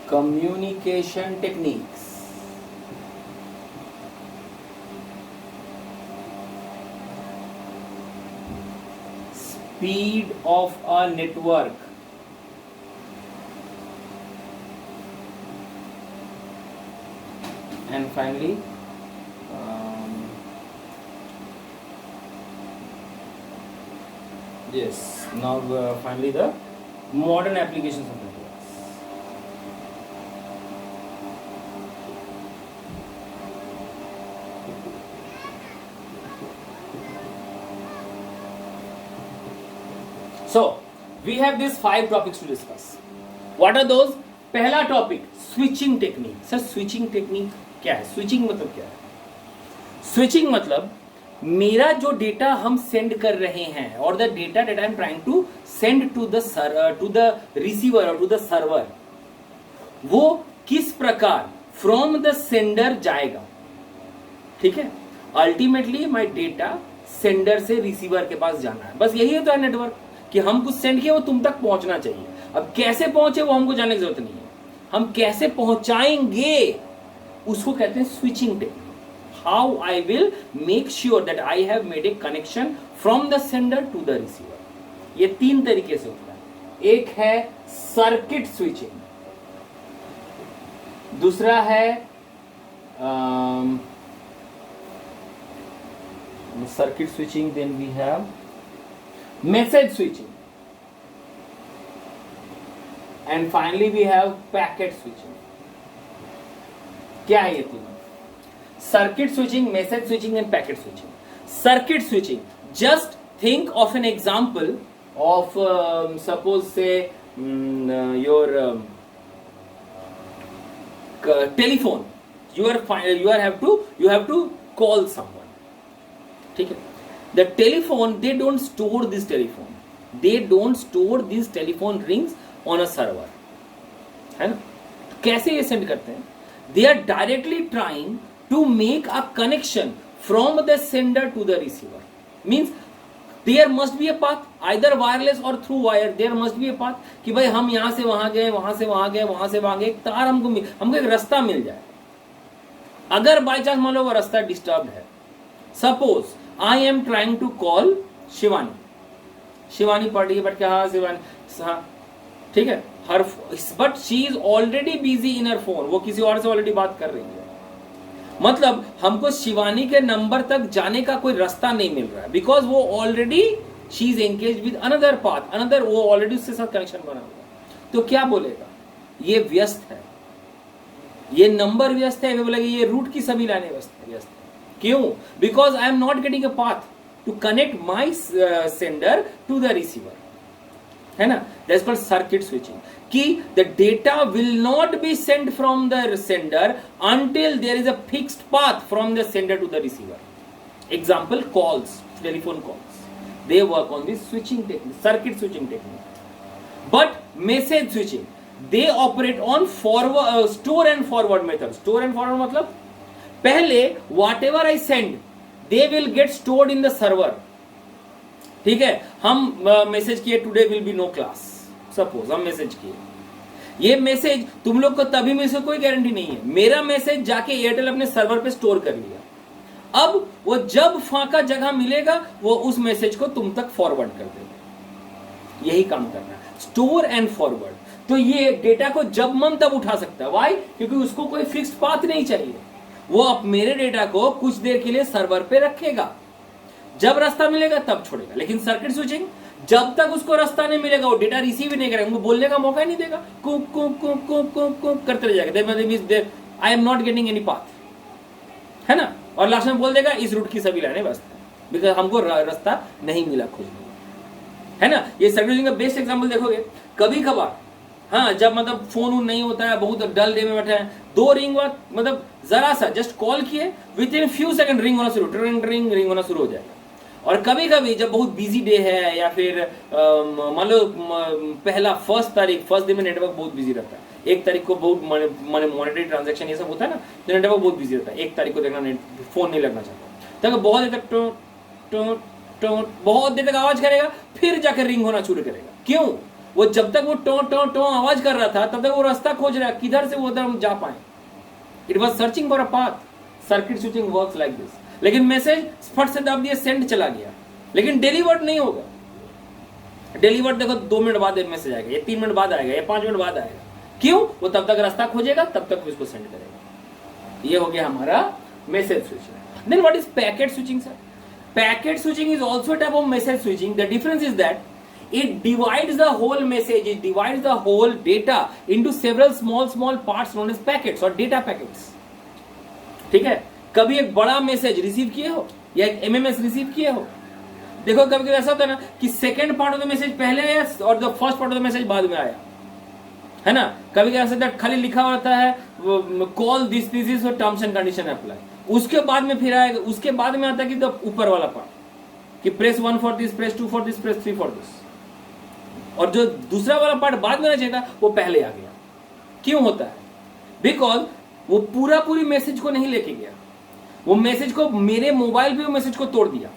communication techniques, speed of a network, and finally yes, now finally the modern applications of networks. So we have these 5 topics to discuss. What are those? पहला topic switching technique. Sir switching technique क्या है? Switching मतलब क्या है? Switching मतलब मेरा जो data हम सेंड कर रहे हैं और the data that I am trying to send to the receiver और टू द सर्वर, वो किस प्रकार फ्रॉम द सेंडर जाएगा. ठीक है, अल्टीमेटली माय डेटा सेंडर से रिसीवर के पास जाना है. बस यही होता है नेटवर्क, कि हम कुछ सेंड किए वो तुम तक पहुंचना चाहिए. अब कैसे पहुंचे वो हमको जानने की जरूरत नहीं है, हम कैसे पहुंचाएंगे उसको कहते हैं switching technique. How I will make sure that I have made a connection from the sender to the receiver. ये 3 तरीके से होता है. एक है सर्किट स्विचिंग, दूसरा है circuit switching, then we have message switching, and finally we have packet switching. क्या है ये तीनों? Circuit switching, message switching and packet switching. Circuit switching, just think of an example of suppose say your telephone. you have to call someone. ठीक है, the telephone, they don't store this telephone rings on a server, है ना. कैसे ये send करते हैं? they are directly trying to make a connection from the sender to the receiver. means there must be a path, either wireless or through wire. there must be a path कि भाई हम यहां से वहां गए, वहां से वहां गए, वहां से वहां गए, एक तार हमको एक रास्ता मिल जाए. अगर बाय चांस मान लो वो रास्ता डिस्टर्ब है, suppose I am trying to call Shivani पढ़ रही है, बट क्या, हाँ शिवानी, हाँ ठीक है, her but she is already busy in her phone. वो किसी और से ऑलरेडी बात कर रही है. मतलब हमको शिवानी के नंबर तक जाने का कोई रास्ता नहीं मिल रहा है, बिकॉज वो already she is engage with another path, another, वो ऑलरेडी उसके साथ कनेक्शन बना हुआ. तो क्या बोलेगा? ये व्यस्त है, ये नंबर व्यस्त है. वे बोलेगा ये रूट की सभी लाइनें व्यस्त है. क्यों? Because I am not getting a path to connect my sender to the receiver, है ना. That's called circuit switching. कि the data will not be send from the sender until there is a fixed path from the sender to the receiver. Example calls, telephone calls, they work on this switching technique, circuit switching technique. But message switching, they operate on forward, store and forward method. Store and forward मतलब पहले whatever I send they will get stored in the server. ठीक है, हम message किए today will be no class, suppose हम message किए. ये message तुम लोग को तभी में से कोई गारंटी नहीं है. मेरा मैसेज जाके एयरटेल अपने सर्वर पे स्टोर कर लिया. अब वो जब फाका जगह मिलेगा वो उस मैसेज को तुम तक फॉरवर्ड कर देगा. यही काम करना है, स्टोर एंड फॉरवर्ड. तो ये डेटा को जब मन तब उठा सकता है. व्हाई? क्योंकि उसको कोई फिक्स्ड पाथ नहीं चाहिए. वो अब मेरे डेटा को कुछ देर के लिए सर्वर पे रखेगा, जब रास्ता मिलेगा तब छोड़ेगा. लेकिन सर्किट स्विचिंग, जब तक उसको रास्ता नहीं मिलेगा वो डेटा रिसीव ही नहीं करेगा, उनको बोलने का मौका ही नहीं देगा. Cook cook cook cook cook cook करते रह जाएगा. आई am not getting any path, है ना. और लास्ट में बोल देगा इस रूट की सभी लाइनें बस, बिकॉज हमको रास्ता नहीं मिला खोजने, है ना. ये सर्किट स्विचिंग का बेस्ट एग्जांपल देखोगे कभी कभार, हाँ, जब मतलब फोन नहीं होता है, बहुत डल डे में बैठे हैं, 2 रिंग हुआ, मतलब जरा सा जस्ट कॉल किए, with in few second ring होना शुरू, रिंग रिंग रिंग होना शुरू हो जाएगा. और कभी कभी जब बहुत बिजी डे है या फिर मान लो पहला फर्स्ट दिन में नेटवर्क बहुत बिजी रहता है, एक तारीख को बहुत मॉनेटरी ट्रांजैक्शन ये सब होता है ना, तो नेटवर्क बहुत बिजी रहता है, एक तारीख को देखना फोन नहीं लगना चाहता, तो बहुत देर तक बहुत देर तक आवाज करेगा, फिर जाकर रिंग होना शुरू करेगा। क्यों? वो जब तक वो टो आवाज कर रहा था तब तक वो रास्ता खोज रहा है किधर से वो उधर जा पाए। It was searching for a path. Circuit switching works like this. लेकिन मैसेज फट से दब दिया, सेंड चला गया, लेकिन डिलीवर्ड नहीं होगा। डिलीवर्ड देखो 2 मिनट बाद मैसेज आएगा, ये 3 मिनट बाद आएगा, ये 5 मिनट बाद आएगा। क्यों? वो तब तक रास्ता खोजेगा, तब तक उसको सेंड करेगा। ये हो गया हमारा message switching. Then what is packet switching sir? Packet switching is also a type of message switching. The difference is that it divides the whole message, it divides the whole data into several small parts known as packets or data packets. ठीक है? कभी एक बड़ा message receive किए हो या एक MMS receive किए हो? देखो कभी कभी ऐसा होता है ना कि second part of the message पहले आया और the first part of the message बाद में आया, है ना? कभी कभी ऐसा खाली लिखा होता है call this is terms and condition apply, उसके बाद में फिर आएगा, उसके बाद में आता है कि ऊपर वाला पार्ट कि press 1 for this, press 2 for this, press 3 for this, और जो दूसरा वाला पार्ट बाद में चाहिए था वो पहले आ गया। क्यों होता है? बिकॉज वो पूरी मैसेज को नहीं लेके गया, वो मैसेज को मेरे मोबाइल पे वो मैसेज को तोड़ दिया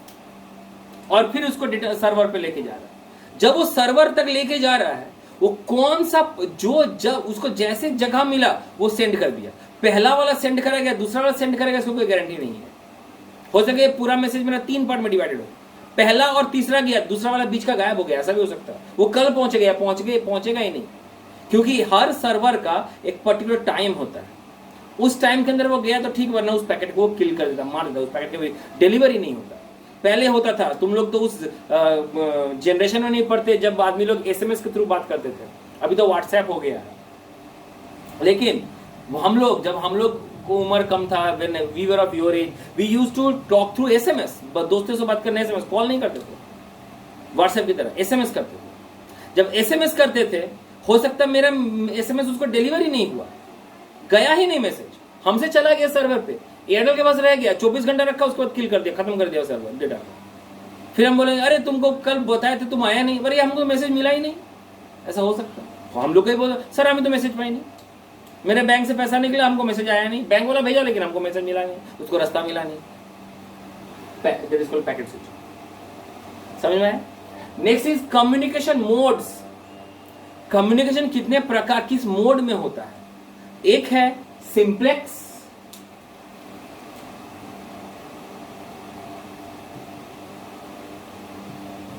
और फिर उसको डेटा सर्वर पे लेके जा रहा है। जब वो सर्वर तक लेके जा रहा है, वो कौन सा जब उसको जैसे जगह मिला वो सेंड कर दिया। पहला वाला सेंड करेगा, दूसरा वाला सेंड करेगा, इसको कोई गारंटी नहीं है। हो सके पूरा मैसेज मेरा 3 पार्ट में डिवाइडेड हो, पहला और तीसरा गया, दूसरा वाला बीच का गायब हो गया, ऐसा भी हो सकता है। वो कल पहुंचेगा ही नहीं, क्योंकि हर सर्वर का एक पर्टिकुलर टाइम होता है। उस टाइम के अंदर वो गया तो ठीक, वरना उस पैकेट को किल कर देता, मार देता, उस पैकेट का डिलीवरी नहीं होता। पहले होता था, तुम लोग तो उस जनरेशन में नहीं पढ़ते जब आदमी लोग एसएमएस के थ्रू बात करते थे, अभी तो व्हाट्सएप हो गया है। लेकिन जब हम लोग को उम्र कम था, when we were of your age, we used to talk through SMS. दोस्तों से बात करने एसएमएस, कॉल नहीं करते थे व्हाट्सएप की तरह, एसएमएस करते थे। जब एसएमएस करते थे, हो सकता मेरा एसएमएस उसको डिलीवरी नहीं हुआ, गया ही नहीं मैसेज, हमसे चला गया सर्वर पे, एयरटेल के पास रह गया, 24 घंटा रखा, उसके बाद किल कर दिया, खत्म कर दिया सर्वर डेटा। फिर हम बोलेंगे अरे तुमको कल बताए थे, तुम आया नहीं, अरे हमको मैसेज मिला ही नहीं। ऐसा हो सकता है। हम लोग बोले सर हमें तो मैसेज पाई नहीं, मेरे बैंक से पैसा निकला, हमको मैसेज आया नहीं, बैंक वाला भेजा लेकिन हमको मैसेज मिला नहीं, उसको रास्ता मिला नहीं। That is called packet switching. समझ में आया? Next is communication modes. Communication कितने प्रकार, किस मोड में होता है? एक है सिंप्लेक्स,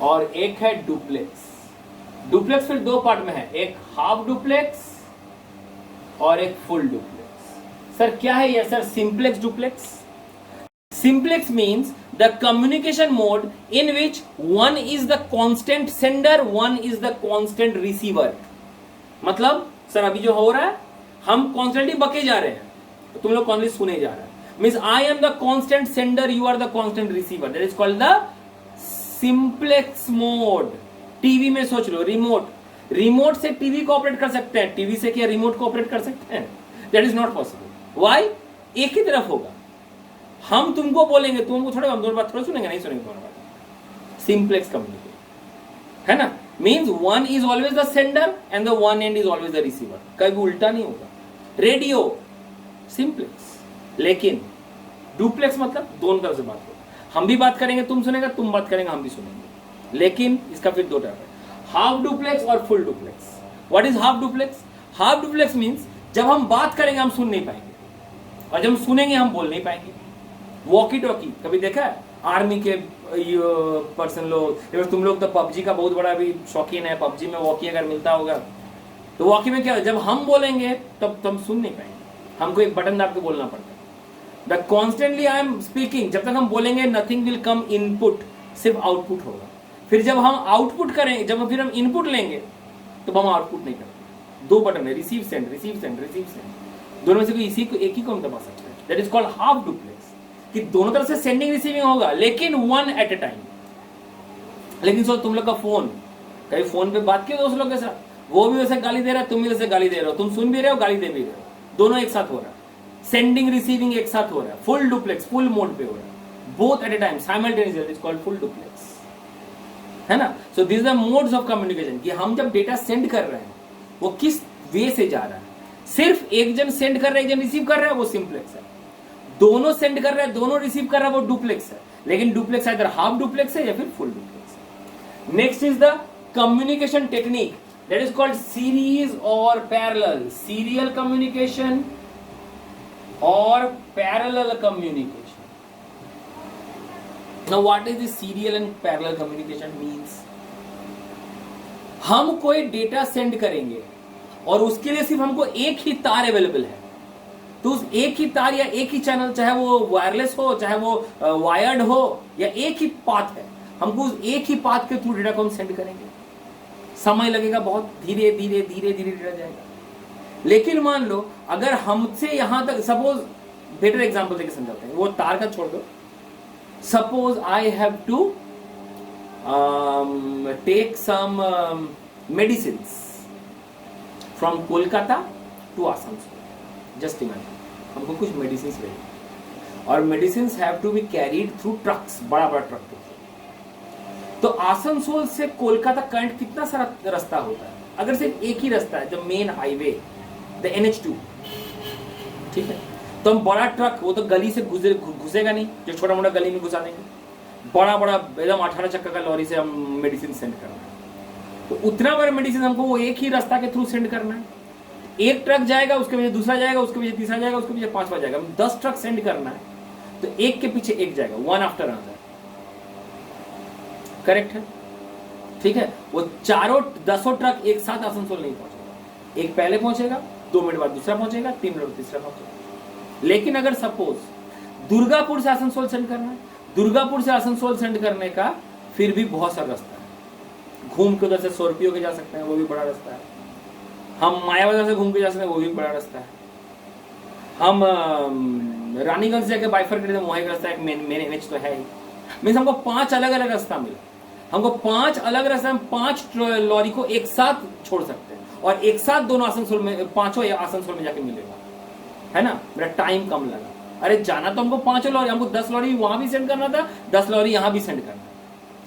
और एक है डुप्लेक्स। डुप्लेक्स फिर 2 पार्ट में है, एक हाफ डुप्लेक्स और एक फुल डुप्लेक्स। सर क्या है ये sir simplex duplex? Simplex means the communication mode in which one is the constant sender, one is the constant receiver. मतलब सर अभी जो हो रहा है, हम कॉन्स्टेंटली बके जा रहे हैं, तो तुम लोग कॉन्स्टेंटली सुने जा रहे हैं। Means I am the constant sender, you are the constant receiver. That is called the simplex mode. TV में सोच लो, रिमोट से टीवी को ऑपरेट कर सकते हैं, टीवी से क्या रिमोट को ऑपरेट कर सकते हैं? That is not possible. Why? एक ही तरफ होगा। हम तुमको बोलेंगे, तुमको थोड़ा, हम दोनों बात थोड़ा सुनेंगे, नहीं सुनेंगे तुम्हारी बात। सिंप्लेक्स कम्युनिकेशन है ना, means one is always the sender and the one and is always the receiver, कभी उल्टा नहीं होगा। रेडियो सिंप्लेक्स, लेकिन डुप्लेक्स मतलब दोनों तरफ से बात हो, हम भी बात करेंगे, तुम सुनेगा, तुम बात करेंगे, हम भी सुनेंगे। लेकिन इसका फिर 2 टाइप है, हाफ डुप्लेक्स और full duplex. What is half duplex? Half duplex means जब हम बात करेंगे हम सुन नहीं पाएंगे, और जब हम सुनेंगे हम बोल नहीं पाएंगे। वॉकी टॉकी कभी देखा है? आर्मी के पर्सन लोग, तुम लोग तो पबजी का बहुत बड़ा भी शौकीन है, पबजी में वॉकी अगर मिलता होगा तो वॉकी में क्या, जब हम बोलेंगे तब तुम सुन नहीं पाएंगे, हमको एक बटन दाब के बोलना पड़ता है। The constantly I am speaking, जब तक हम बोलेंगे नथिंग विल कम इनपुट, सिर्फ आउटपुट होगा। फिर जब हम आउटपुट करेंगे, जब फिर हम इनपुट लेंगे तो हम आउटपुट नहीं करते। 2 बटन है, receive send, receive send, receive send, दोनों में से कोई इसी को एक ही को हम दबा सकते हैं। That is called half duplex, कि दोनों तरफ से सेंडिंग रिसीविंग होगा, लेकिन वन एट ए टाइम। लेकिन सोच तुम लोग का फोन, कभी फोन पे बात किया दोस्त लोग के साथ, वो भी वैसे गाली दे रहा है, तुम भी वैसे गाली दे रहे हो, तुम सुन भी रहे हो, गाली दे भी रहे हो, दोनों एक साथ हो रहा है, सेंडिंग रिसीविंग एक साथ हो रहा है, फुल डुप्लेक्स, फुल मोड पे हो रहा है। both at a time simultaneously, it is called full duplex, है ना. So these are the modes of communication कि हम जब डेटा सेंड कर रहे हैं वो किस वे से जा रहा है. सिर्फ एक जन सेंड कर रहा है, एक जन रिसीव कर रहा है, वो सिंप्लेक्स है. दोनों सेंड कर रहे हैं, दोनों रिसीव कर रहा है, वो डुप्लेक्स है. लेकिन डुप्लेक्स इधर हाफ डुप्लेक्स है या फिर फुल डुप्लेक्स है. Next is the communication technique that is called series or parallel, serial communication or parallel communication. Now what is this serial and parallel communication means? हम कोई data send करेंगे और उसके लिए सिर्फ हमको एक ही तार अवेलेबल है, तो उस एक ही तार या एक ही चैनल, चाहे वो वायरलेस हो चाहे वो वायर्ड हो, या एक ही पाथ है, हमको उस एक ही पाथ के थ्रू डेटा को हम सेंड करेंगे. समय लगेगा बहुत, धीरे धीरे धीरे धीरे डेटा जाएगा. लेकिन मान लो अगर हमसे यहां तक, सपोज बेटर एग्जांपल देके समझाते हैं, वो तार का छोड़ दो. Suppose I have to take some medicine from Kolkata to Asansol. Just imagine हमको कुछ मेडिसिन चाहिए और medicine have to be carried through trucks, बड़ा बड़ा ट्रक. तो आसनसोल से कोलकाता करंट कितना सारा रास्ता होता है? अगर सिर्फ एक ही रास्ता है, the main highway, the NH2, ठीक है, तो हम बड़ा ट्रक, वो तो गली से घुसेगा नहीं, जो छोटा मोटा गली में घुसा देंगे. बड़ा बड़ा एकदम 18 चक्का का लॉरी से हम मेडिसिन सेंड करना है, तो उतना बड़ा मेडिसिन हमको वो एक ही रास्ता के थ्रू सेंड करना है. एक ट्रक जाएगा, उसके पीछे दूसरा जाएगा, उसके पीछे तीसरा जाएगा, उसके पीछे पांचवा जाएगा. 10 ट्रक सेंड करना है, तो एक के पीछे एक जाएगा, वन आफ्टर अनदर. करेक्ट है, ठीक है. वो चारों 10 ट्रक एक साथ आसनसोल नहीं पहुंचेगा, एक पहले पहुंचेगा, 2 मिनट बाद दूसरा पहुंचेगा, 3 मिनट तीसरा पहुंचेगा. लेकिन अगर सपोज दुर्गापुर से आसनसोल सेंड करना है, दुर्गापुर से आसनसोल सेंड करने का फिर भी बहुत सारा रास्ता है. घूम के उधर से सोरपियो के जा सकते हैं, वो भी बड़ा रास्ता है. हम मायाबाजार से घूम के जा सकते हैं, वो भी बड़ा रास्ता है. हम रानीगंज से जाके बाइफरकेट वहां का रास्ता है, मेन NH तो है ही. मीन्स हमको 5 अलग अलग रास्ता मिला. हमको 5 अलग रास्ते में 5 लॉरी को एक साथ छोड़ सकते हैं और एक साथ दोनों आसनसोल में, पांचों आसनसोल में जाके मिलेगा, है ना. मेरा टाइम कम लगा. अरे जाना तो हमको 5 लॉरी, हमको 10 लॉरी वहां भी सेंड करना था, 10 लॉरी यहां भी सेंड करना,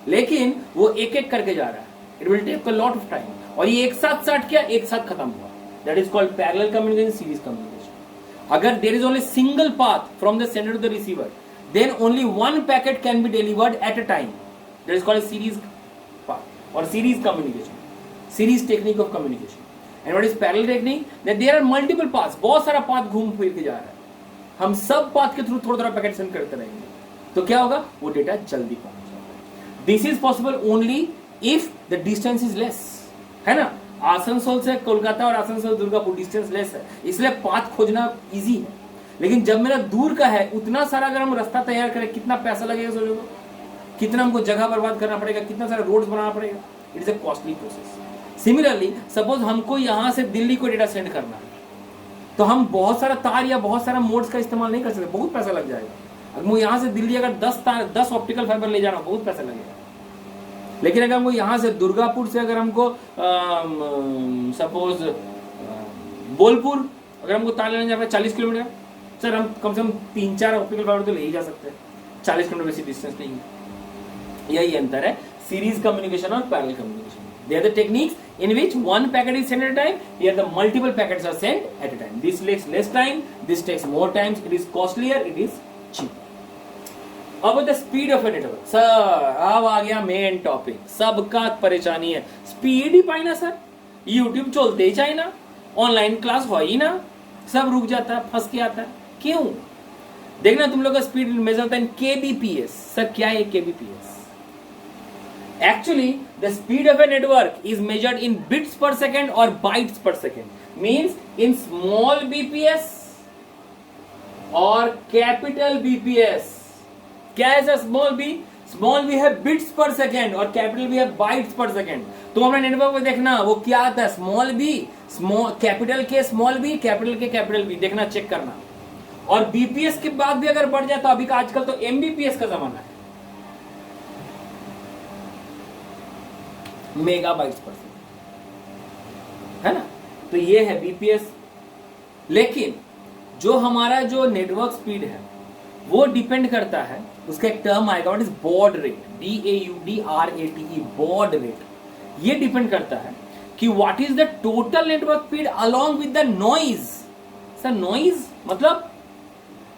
लेकिन वो एक एक करके जा रहा है. It will take a lot of time. और ये एक साथ स्टार्ट किया, एक साथ खत्म हुआ. That is called parallel communication, series communication. अगर there is only single path from the sender to the receiver, then only one packet can be delivered at a time. That is called a series path or series communication, series technique of communication. And what is parallel technique? That there are multiple paths, बहुत सारा path घूम फिर के जा रहा है. हम सब पाथ के थ्रू थोड़ा थोड़ा पैकेट सेंड करते रहेंगे, तो क्या होगा, वो डेटा जल्दी पहुंच जाएगा. This is possible only if the distance is less, है ना. आसनसोल से कोलकाता और आसनसोल दुर्गापुर डिस्टेंस लेस है, इसलिए पाथ खोजना इजी है. लेकिन जब मेरा दूर का है, उतना सारा अगर हम रास्ता तैयार करें, कितना पैसा लगेगा सोचो, कितना हमको जगह बर्बाद करना पड़ेगा, कितना सारा रोड्स बनाना पड़ेगा. It is a costly process. Similarly suppose हमको यहां से दिल्ली को डेटा सेंड करना है, तो हम बहुत सारा तार या बहुत सारा मोड्स का इस्तेमाल नहीं कर सकते, बहुत पैसा लग जाएगा. अगर यहां से दिल्ली अगर 10 ऑप्टिकल फाइबर ले जाना, बहुत पैसा लगेगा. लेकिन अगर हमको यहां से दुर्गापुर से अगर हमको सपोज बोलपुर अगर हमको तार लेने जाना 40 किलोमीटर, सर हम कम से कम 3-4 ऑप्टिकल फाइबर तो ले ही जा सकते हैं. 40 किलोमीटर वैसी डिस्टेंस नहीं है. यही अंतर है सीरीज कम्युनिकेशन और parallel communication. They are the techniques in which one packet is send at a time, here the multiple packets are sent at a time. This takes less time, this takes more time, it is costlier, it is cheap. अब the speed of a network. Sir अब आ गया main topic. सबका परेशानी है speed ही पाई ना sir, YouTube चलते ही चाहिए ना, ऑनलाइन क्लास हो ही ना, सब रुक जाता है, फंस के आता है. क्यों? देखना तुम लोग का स्पीड मेजर होता है इन kbps. सर क्या है kbps? Actually the speed of a network is measured in bits पर सेकेंड और बाइट्स पर second. Means in small bps और कैपिटल bps. क्या है sir small b? Small b है बिट्स पर सेकेंड और कैपिटल b है बाइट्स पर सेकेंड. तो अपने नेटवर्क में देखना वो क्या आता है, स्मॉल b, स्मॉल कैपिटल के स्मॉल b, कैपिटल के कैपिटल b. देखना, चेक करना. और बीपीएस के बाद भी अगर बढ़ जाए तो अभी का आजकल तो एमबीपीएस का जमाना है, मेगाबाइट्स पर सेकेंड, है ना. तो ये है बीपीएस. लेकिन जो हमारा जो नेटवर्क स्पीड है वो डिपेंड करता है, उसका एक टर्म आएगा what is baud rate, BAUDRATE, baud rate. ये डिपेंड करता है कि what is the total network speed along with the noise. Sir noise मतलब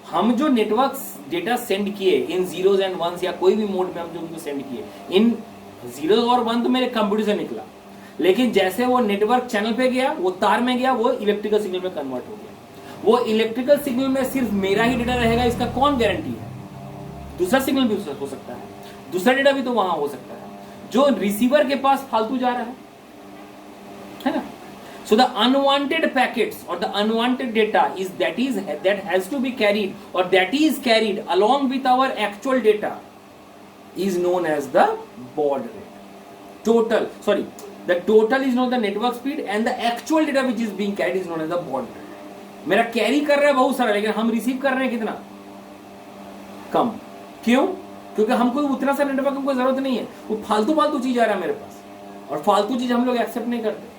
हम जो नेटवर्क डेटा सेंड किए इन जीरोज एंड वंस या कोई भी मोड में हम जो उनको सेंड किए, इन जीरो और वन तो मेरे कंप्यूटर से निकला, लेकिन जैसे वो नेटवर्क चैनल पे गया, वो तार में गया, वो इलेक्ट्रिकल सिग्नल में कन्वर्ट हो गया। वो इलेक्ट्रिकल सिग्नल में सिर्फ मेरा ही डेटा रहेगा इसका कौन गारंटी है? दूसरा सिग्नल भी हो सकता है, दूसरा डेटा भी तो वहां हो सकता है जो रिसीवर के पास फालतू जा रहा है ना। So the unwanted packets or the unwanted data that has to be carried or that is carried along with our actual data is known as the baud rate. The total is known as the network speed and the actual data which is being carried is known as the baud rate. मेरा carry कर रहा है बहुत सारा, लेकिन हम receive कर रहे हैं कितना? कम। क्यों? क्योंकि हमको उतना सा नेटवर्क हमको जरूरत नहीं है, वो फालतू चीज आ रहा है मेरे पास, और फालतू चीज हम लोग एक्सेप्ट नहीं करते,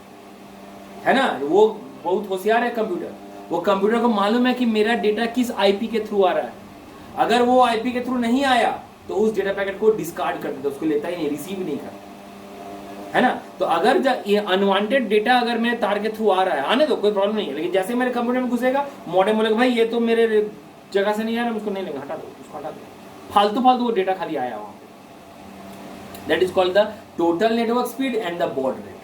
है ना। वो बहुत होशियार है कंप्यूटर, वो कंप्यूटर को मालूम है कि मेरा डेटा किस आईपी के थ्रू आ रहा है। अगर वो आईपी के थ्रू नहीं आया तो उस डेटा पैकेट को डिस्कार्ड कर देता, उसको लेता ही नहीं, रिसीव ही नहीं करता, है ना। तो अगर ये अनवांटेड डेटा अगर मेरे तार के थ्रू आ रहा है, आने दो, कोई प्रॉब्लम नहीं है, लेकिन जैसे मेरे कंप्यूटर में घुसेगा, मॉडेम बोलेगा भाई ये तो मेरे जगह से नहीं आ रहा, उसको नहीं लेंगे, हटा दो, उसको हटा दो। फालतू वो डेटा खाली आया वहां पे। That is called the total network speed and the baud rate.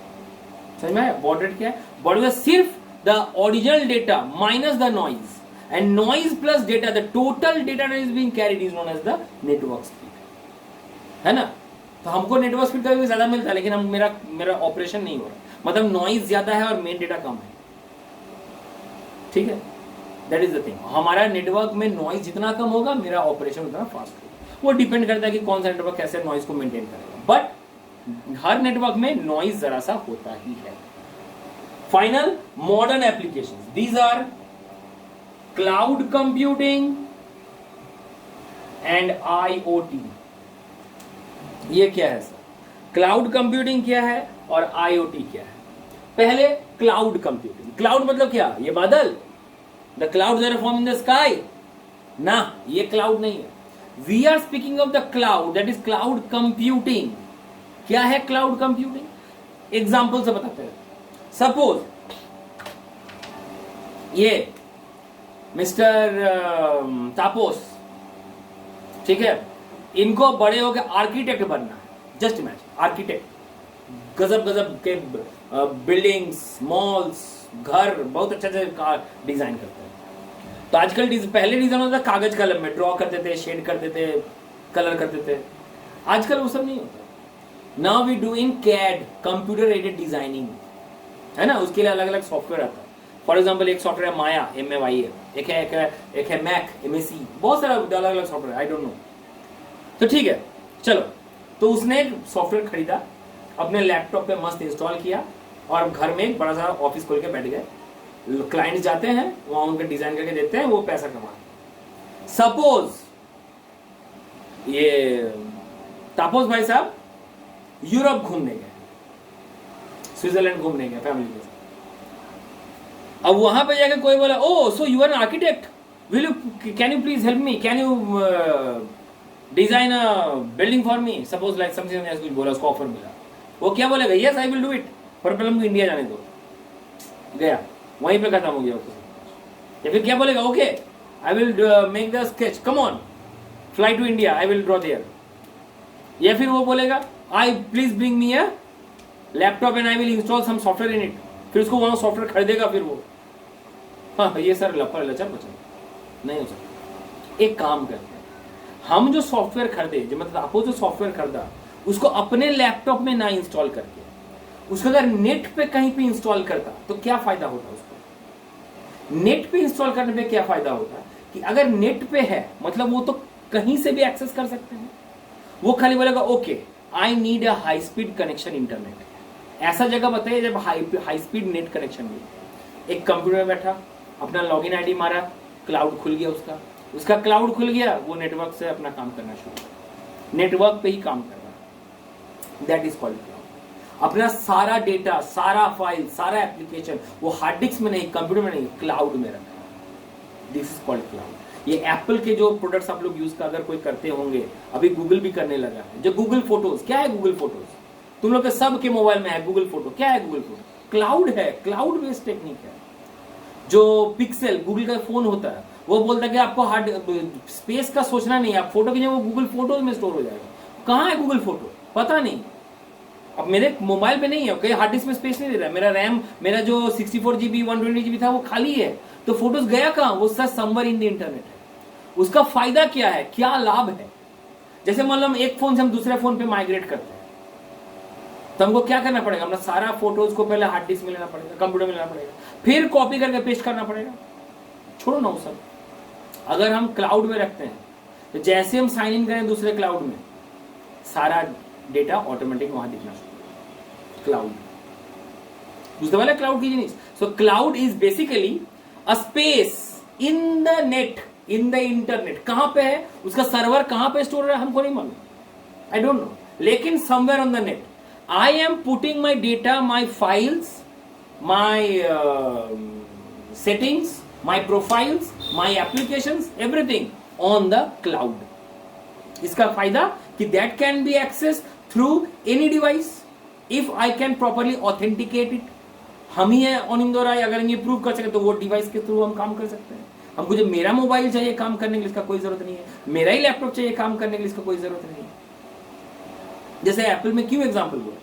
समझ में आया? बॉड रेट क्या है? बॉड रेट सिर्फ the original data minus the noise, and noise plus data, the total data that is being carried is known as the network speed, है ना। तो हमको नेटवर्क स्पीड कभी ज्यादा मिलता है, लेकिन हम मेरा ऑपरेशन नहीं हो रहा, मतलब नॉइज ज्यादा है और मेन डेटा कम है, ठीक है। That is the thing. हमारा नेटवर्क में नॉइज जितना कम होगा, मेरा ऑपरेशन उतना फास्ट होगा। वो डिपेंड करता है कि कौन सा नेटवर्क कैसे नॉइज को मेंटेन करेगा, बट हर नेटवर्क में नॉइज जरा सा होता ही है। Final modern applications, these are cloud computing and IoT। ये क्या है सर? क्लाउड कंप्यूटिंग क्या है और IoT क्या है? पहले क्लाउड कंप्यूटिंग। क्लाउड मतलब क्या? ये बादल, the clouds are form in the sky ना, ये क्लाउड नहीं है। We are speaking of the cloud, that is cloud computing. क्या है क्लाउड कंप्यूटिंग? एग्जाम्पल से बताते हैं। सपोज ये मिस्टर तापोस, ठीक है, इनको बड़े होकर आर्किटेक्ट बनना है। जस्ट इमेजिन, आर्किटेक्ट, गजब के बिल्डिंग्स, मॉल्स, घर बहुत अच्छा डिजाइन करते हैं। तो आजकल पहले डिजाइन होता था कागज कलम में, ड्रॉ करते थे, शेड करते थे, कलर करते थे। आजकल वो सब नहीं होता। Now we do in CAD, computer aided designing, है ना। उसके लिए अलग अलग सॉफ्टवेयर आता है। फॉर एग्जाम्पल एक सॉफ्टवेयर है माया, MAYA, एक है मैक, MAC, बहुत सारा अलग अलग सॉफ्टवेयर, आई डोंट नो। तो ठीक है, चलो, तो उसने एक सॉफ्टवेयर खरीदा, अपने लैपटॉप पे मस्त इंस्टॉल किया, और घर में एक बड़ा सा ऑफिस खोल के बैठ गए। क्लाइंट्स जाते हैं वहां, उनका डिजाइन करके देते हैं, वो पैसा कमाते। सपोज ये तापोस भाई साहब यूरोप घूमने गए, स्विट्जरलैंड घूमने गए फैमिली के साथ। अब वहां पे जाकर कोई बोला, oh so you are an architect, will you, can you please help me, can you design a building for me, suppose like something ऐसा कुछ बोला, उसको ऑफर मिला। वो क्या बोलेगा? Yes I will do it, पर पहले हमको इंडिया जाने दो। गया, वहीं पे खत्म हो गया। या फिर क्या बोलेगा? Okay I will make the sketch, come on, fly to India, I will draw there. या फिर वो बोलेगा, I please bring me a laptop and I will install some software in it. फिर उसको वहां सॉफ्टवेयर खरीदेगा, फिर वो, हाँ ये सर लफर लचर पचर नहीं हो सकता। एक काम करते हैं, हम जो सॉफ्टवेयर खरीदे, जो मतलब आपको जो सॉफ्टवेयर खरीदा, उसको अपने लैपटॉप में ना इंस्टॉल करके उसको अगर नेट पे कहीं पे इंस्टॉल करता तो क्या फायदा होता? उसको नेट पे इंस्टॉल करने पे क्या फायदा होता कि अगर नेट पे है मतलब वो तो कहीं से भी एक्सेस कर सकते हैं। वो खाली बोलेगा okay I need a high speed connection internet. ऐसा जगह बताइए जब हाई स्पीड नेट कनेक्शन मिले। एक कंप्यूटर में बैठा, अपना लॉगिन आईडी मारा, क्लाउड खुल गया, उसका क्लाउड खुल गया, वो नेटवर्क से अपना काम करना शुरू, नेटवर्क पे ही काम कर रहा। That is called cloud. अपना सारा डेटा, सारा फाइल, सारा एप्लीकेशन वो हार्ड डिस्क में नहीं, कंप्यूटर में नहीं, क्लाउड में रखा। This is called cloud. ये एप्पल के जो प्रोडक्ट्स आप लोग यूज का अगर कोई करते होंगे, अभी गूगल भी करने लगा है, जो गूगल फोटोज, क्या है गूगल फोटोज? तुम लोग के सब के मोबाइल में है गूगल फोटो। क्या है गूगल फोटो? क्लाउड है, क्लाउड बेस्ड टेक्निक है। जो पिक्सेल गूगल का फोन होता है, वो बोलता है कि आपको हार्ड स्पेस का सोचना नहीं है, आप फोटो खींचे वो गूगल फोटोज में स्टोर हो जाएगा। कहाँ है गूगल फोटो? पता नहीं। अब मेरे मोबाइल पे नहीं है, ओके, हार्ड डिस्क में स्पेस नहीं दे रहा है, मेरा रैम, मेरा जो 64 GB 120 GB था वो खाली है, तो फोटोज गया कहाँ? वो सच समवेयर इन द इंटरनेट है। उसका फायदा क्या है, क्या लाभ है? जैसे मान लो हम एक फोन से हम दूसरे फोन पे माइग्रेट करते हैं, तो हमको क्या करना पड़ेगा? अपना सारा फोटोज को पहले हार्ड डिस्क में लेना पड़ेगा, कंप्यूटर में लेना पड़ेगा, फिर कॉपी करके पेस्ट करना पड़ेगा। छोड़ो ना वो सब। अगर हम क्लाउड में रखते हैं तो जैसे हम साइन इन करें दूसरे क्लाउड में, सारा डेटा ऑटोमेटिक वहां दिखना शुरू। क्लाउड बुझते वाले क्लाउड की जिनिस। So cloud is basically a space in the net, in the internet. कहां पे है उसका सर्वर, कहां पे स्टोर है हमको नहीं मालूम, आई डोंट नो, लेकिन somewhere on the net I am putting my data, my files, my settings, my profiles, my applications, everything on the cloud. इसका फायदा कि that can be accessed through any device if I can properly authenticate it. हम ही है अनिंदो राय, अगर हम ये prove कर सके तो वो डिवाइस के थ्रू हम काम कर सकते हैं। हमको जब मेरा मोबाइल चाहिए काम करने के लिए इसका कोई जरूरत नहीं है, मेरा ही लैपटॉप चाहिए काम करने के लिए इसका कोई जरूरत नहीं है। जैसे एप्पल में क्यों एग्जांपल बोला,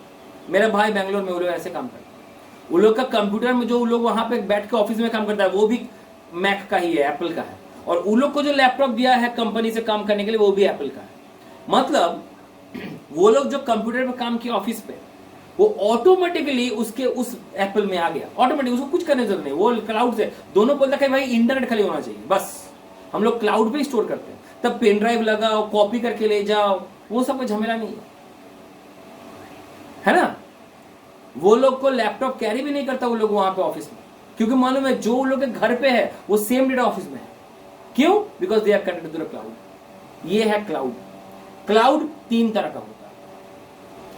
मेरा भाई बैंगलोर में वो लोग ऐसे काम करते हैं, वो लोग का कंप्यूटर में जो वो लोग वहां पे बैठ के ऑफिस में काम करता है वो भी मैक का ही है, एप्पल का है, और उन लोग को जो लैपटॉप दिया है कंपनी से काम करने के लिए वो भी एप्पल का है। मतलब वो लोग जो कंप्यूटर पे काम किया ऑफिस पे, वो ऑटोमेटिकली उसके उस एप्पल में आ गया, ऑटोमेटिक, उसको कुछ करने की जरूरत नहीं, वो क्लाउड से दोनों बोलता है भाई इंटरनेट खाली होना चाहिए बस, हम लोग क्लाउड पे स्टोर करते हैं। तब पेन ड्राइव लगाओ, कॉपी करके ले जाओ, वो सब कोई झमेला नहीं है ना। वो लोग को लैपटॉप कैरी भी नहीं करता वो लोग वहां पे ऑफिस में, क्योंकि मालूम है जो वो लोग के घर पे है वो सेम डेटा ऑफिस में है। क्यों? Because they are connected to the cloud. ये है क्लाउड। क्लाउड 3 तरह का होता है।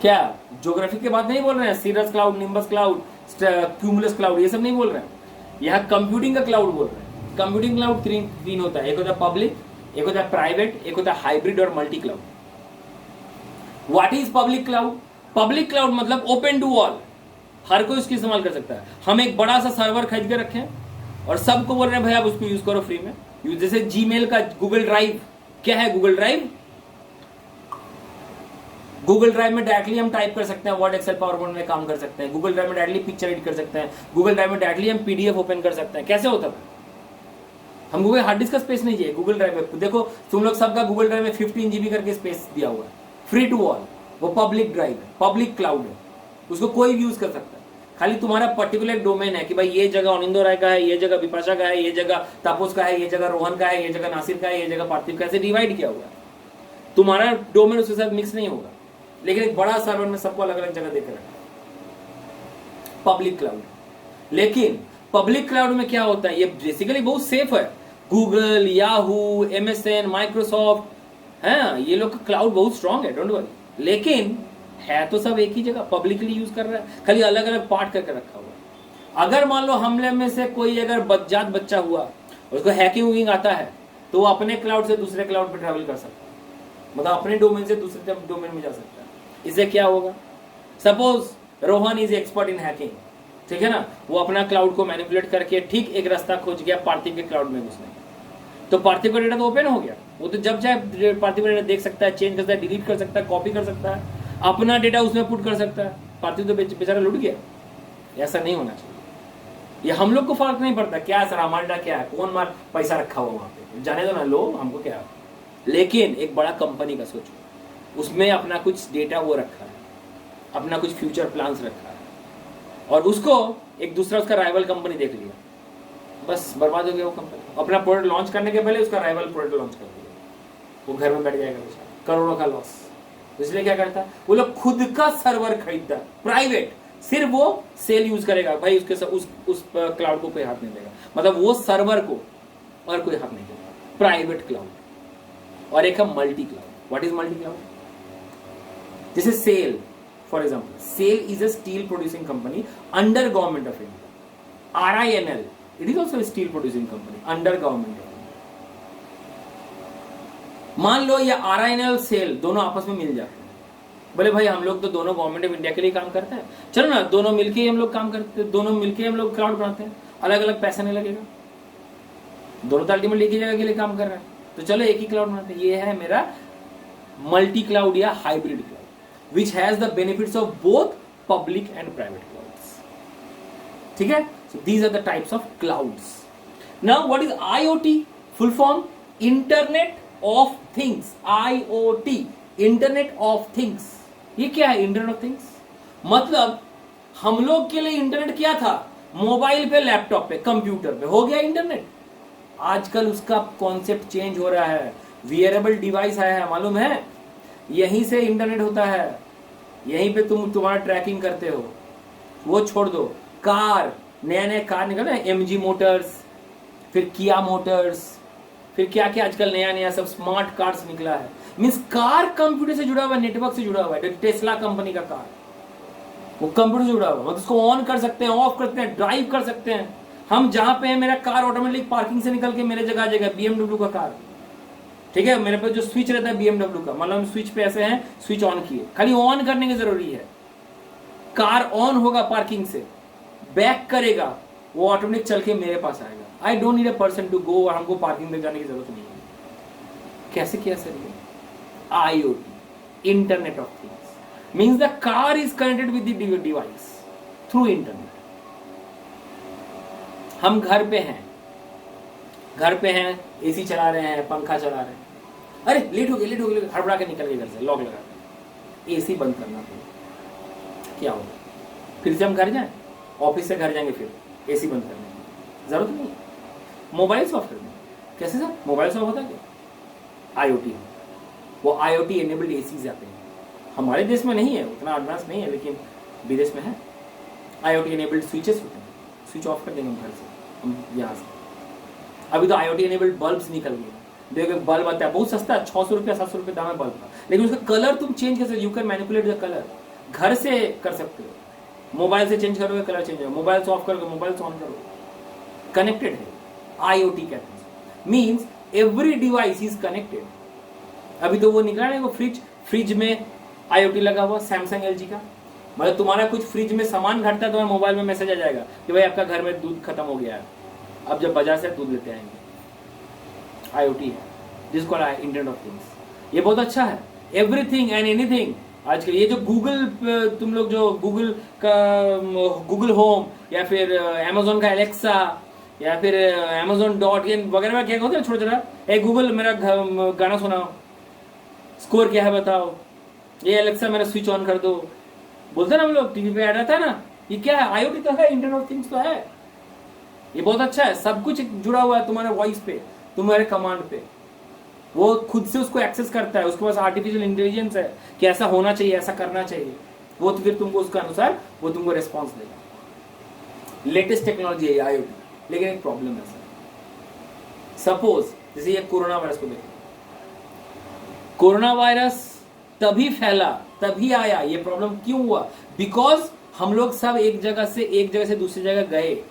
क्या ज्योग्राफी की बात नहीं बोल रहे हैं, cirrus cloud, nimbus cloud, cumulus cloud, ये सब नहीं बोल रहे हैं, यहां कंप्यूटिंग का क्लाउड बोल रहे हैं। कंप्यूटिंग क्लाउड 3 होता है, एक होता है पब्लिक, एक होता है प्राइवेट, एक होता है हाइब्रिड और multi cloud. What is public cloud? Public cloud मतलब ओपन टू ऑल, हर कोई उसकी इस्तेमाल कर सकता है। हम एक बड़ा सा सर्वर खरीद के रखें और सबको बोल रहे हैं भाई आप उसको यूज करो फ्री में। जैसे जीमेल का गूगल ड्राइव, क्या है गूगल ड्राइव? गूगल ड्राइव में डायरेक्टली हम टाइप कर सकते हैं, वर्ड, एक्सेल, पावर पॉइंट में काम कर सकते हैं। गूगल ड्राइव में डायरेक्टली पिक्चर एडिट कर सकते हैं। गूगल ड्राइव में डायरेक्टली हम पीडीएफ ओपन कर सकते हैं। कैसे होता है? हमको कोई हार्ड डिस्क का स्पेस नहीं चाहिए। गूगल ड्राइव में देखो तुम लोग सबका गूगल ड्राइव में 15 GB करके स्पेस दिया हुआ है, फ्री टू ऑल। वो पब्लिक ड्राइव है, पब्लिक क्लाउड है, उसको कोई भी यूज कर सकता है। खाली तुम्हारा पर्टिकुलर डोमेन है कि भाई ये जगह अनिंदो राय का है, ये जगह विपाशा का है, ये जगह तापस का है, ये जगह रोहन का है, ये जगह नासिर का है, ये जगह पार्थिव का, ऐसे डिवाइड किया हुआ है। तुम्हारा डोमेन उसके साथ मिक्स नहीं होगा, लेकिन एक बड़ा सर्वर में सबको अलग अलग जगह देकर रखा पब्लिक क्लाउड। लेकिन पब्लिक क्लाउड में क्या होता है, ये बेसिकली बहुत सेफ है। गूगल, याहू, MSN, माइक्रोसॉफ्ट है, ये लोग का क्लाउड बहुत स्ट्रांग है, डोंट वरी। लेकिन है तो सब एक ही जगह, पब्लिकली यूज कर रहा है, खाली अलग अलग पार्ट करके रखा हुआ है। अगर मान लो हमले में से कोई अगर बच्चात बच्चा हुआ, उसको हैकिंग आता है, तो वो अपने क्लाउड से दूसरे क्लाउड पे ट्रैवल कर सकता है, मतलब अपने डोमेन से दूसरे डोमेन में जा सकता है। इससे क्या होगा? Suppose Rohan is expert in hacking, ठीक है ना, वो अपना क्लाउड को मैनिपुलेट करके ठीक एक रास्ता खोज गया पार्थिव के क्लाउड में घुसने, तो पार्थिव का डेटा तो ओपन हो गया। वो तो जब चाहे पार्थिव का डेटा देख सकता है, चेंज कर सकता है, डिलीट कर सकता है, कॉपी कर सकता है, अपना डेटा उसमें पुट कर सकता है। पार्थिव तो बेचारा लुट गया। ऐसा नहीं होना चाहिए। ये हम लोग को फर्क नहीं पड़ता क्या सर हमारा डेटा क्या है, कौन मार पैसा रखा हुआ वहां पे, जाने दो ना, लो हमको क्या। लेकिन एक बड़ा कंपनी का सोचो, उसमें अपना कुछ डेटा वो रखा है, अपना कुछ फ्यूचर प्लान्स रखा है, और उसको एक दूसरा उसका राइवल कंपनी देख लिया, बस बर्बाद हो गया वो कंपनी। अपना प्रोडक्ट लॉन्च करने के पहले उसका राइवल प्रोडक्ट लॉन्च कर दिया, वो घर में बैठ जाएगा बेचारा, करोड़ों का लॉस। इसलिए क्या करता है वो लोग, खुद का सर्वर खरीदता है प्राइवेट, सिर्फ वो सेल यूज करेगा भाई, उसके उस क्लाउड को कोई हाथ नहीं देगा, मतलब वो सर्वर को और कोई हाथ नहीं देगा। Private cloud. और एक है multi cloud. What is multi cloud? जैसे SAIL, for example, SAIL is a steel producing company under government of India. RINL, it is also a steel producing company under government of India. मान लो ये RINL cell दोनों आपस में मिल जाते हैं, बोले भाई हम लोग तो दोनों गवर्नमेंट ऑफ इंडिया के लिए काम करते हैं, चलो ना दोनों मिलके हम लोग काम करते हैं, दोनों मिलके हम लोग क्लाउड बनाते हैं, अलग अलग पैसा नहीं लगेगा, दोनों तो अल्टीमेटली एक ही जगह के लिए काम कर रहे हैं, तो चलो एक ही क्लाउड बनाते हैं। ये है मेरा मल्टी क्लाउड या hybrid cloud which has the benefits of both public and private clouds. ठीक है, so these are the types of clouds. Now what is IoT? Full form internet of things, IoT, internet of things. ये क्या है internet of things? मतलब हम लोग के लिए इंटरनेट क्या था? मोबाइल पे, लैपटॉप पे, कंप्यूटर पे हो गया इंटरनेट। आजकल उसका कॉन्सेप्ट चेंज हो रहा है, वियरेबल डिवाइस आया है, मालूम है? यहीं से इंटरनेट होता है, यहीं पे तुम तुम्हारा ट्रैकिंग करते हो। वो छोड़ दो, कार, नया नया कार निकला है, MG मोटर्स, फिर किया मोटर्स, फिर क्या क्या आजकल नया नया सब स्मार्ट कार्स निकला है। मींस कार कंप्यूटर से जुड़ा हुआ है, नेटवर्क से जुड़ा हुआ है। टेस्ला कंपनी का कार वो कंप्यूटर से जुड़ा हुआ है, मतलब उसको ऑन कर सकते हैं, ऑफ करते हैं, ड्राइव कर सकते हैं। हम जहां पे हैं, मेरा कार ऑटोमेटिक पार्किंग से निकल के मेरे जगह आ जाएगा। BMW का कार, ठीक है, मेरे पे जो स्विच रहता है BMW का, मतलब स्विच पे ऐसे हैं, स्विच ऑन किए, खाली ऑन करने की जरूरी है, कार ऑन होगा, पार्किंग से बैक करेगा, वो ऑटोमेटिक चल के मेरे पास आएगा। I don't need a person to go, और हमको पार्किंग तक जाने की जरूरत नहीं है। कैसे किया सर ये? IoT, internet of things, means the car is connected with the device through internet. हम घर पे हैं, AC चला रहे हैं, पंखा चला रहे हैं, अरे लेट हो गया, हड़बड़ा के निकल गए घर से, लॉक लगा के, AC बंद करना पड़ेगा, क्या होगा? फिर से हम घर जाएं, ऑफिस से घर जाएंगे, फिर AC बंद करने की जरूरत नहीं, मोबाइल ऑफ कर दें। कैसे सर? मोबाइल ऑफ होता है क्या? IoT, वो IoT एनेबल्ड ACs आते हैं। हमारे देश में नहीं है, उतना एडवांस नहीं है, लेकिन विदेश में है। IoT एनेबल्ड स्विचेस होते हैं, स्विच ऑफ कर देंगे घर से, हम यहाँ से। अभी तो IoT एनेबल्ड बल्ब्स निकल गए, देखो एक बल्ब आता है बहुत सस्ता है, 600 रुपया 700 रुपये दाम है बल्ब का, लेकिन उसका कलर तुम चेंज कर सकते हो। You can manipulate the colour, घर से कर सकते हो, मोबाइल से चेंज करोगे कलर चेंज होगा, मोबाइल से ऑफ करोगे, मोबाइल से ऑन करोगे, कनेक्टेड है। IoT कहते हैं, means every device is connected. अभी तो वो निकला है वो फ्रिज में IoT लगा हुआ, सैमसंग LG का, मतलब तुम्हारा कुछ फ्रिज में सामान घटता है, तुम्हारे मोबाइल में मैसेज आ जाएगा कि भाई आपका घर में दूध खत्म हो गया है, अब जब बाजार से दूध लेते आएंगे। IoT है, जिसको इंटरनेट ऑफ थिंग्स। ये बहुत अच्छा है, एवरीथिंग एंड एनीथिंग। आजकल ये जो गूगल, तुम लोग जो गूगल का गूगल होम, या फिर Amazon का एलेक्सा, या फिर Amazon.in वगैरह क्या होता है, छोटा छोटा, ए गूगल मेरा गाना सुनाओ, स्कोर क्या है बताओ, ये एलेक्सा मेरा स्विच ऑन कर दो, बोलते ना हम लोग, टीवी पे ऐड आता है ना, ये क्या है? IoT तो है, इंटरनेट ऑफ थिंग्स तो है। ये बहुत अच्छा है, सब कुछ जुड़ा हुआ है तुम्हारे वॉइस पे, तुम्हारे कमांड पे, वो खुद से उसको एक्सेस करता है, उसके पास आर्टिफिशियल इंटेलिजेंस है कि ऐसा होना चाहिए, ऐसा करना चाहिए, वो तो फिर तुमको उसका अनुसार वो तुमको रिस्पॉन्स देगा। लेटेस्ट टेक्नोलॉजी है IoT, लेकिन एक प्रॉब्लम है सर। सपोज जैसे ये कोरोना वायरस को देखो, कोरोना वायरस तभी फैला, तभी आया, ये प्रॉब्लम क्यों हुआ? बिकॉज हम लोग सब एक जगह से दूसरी जगह गए,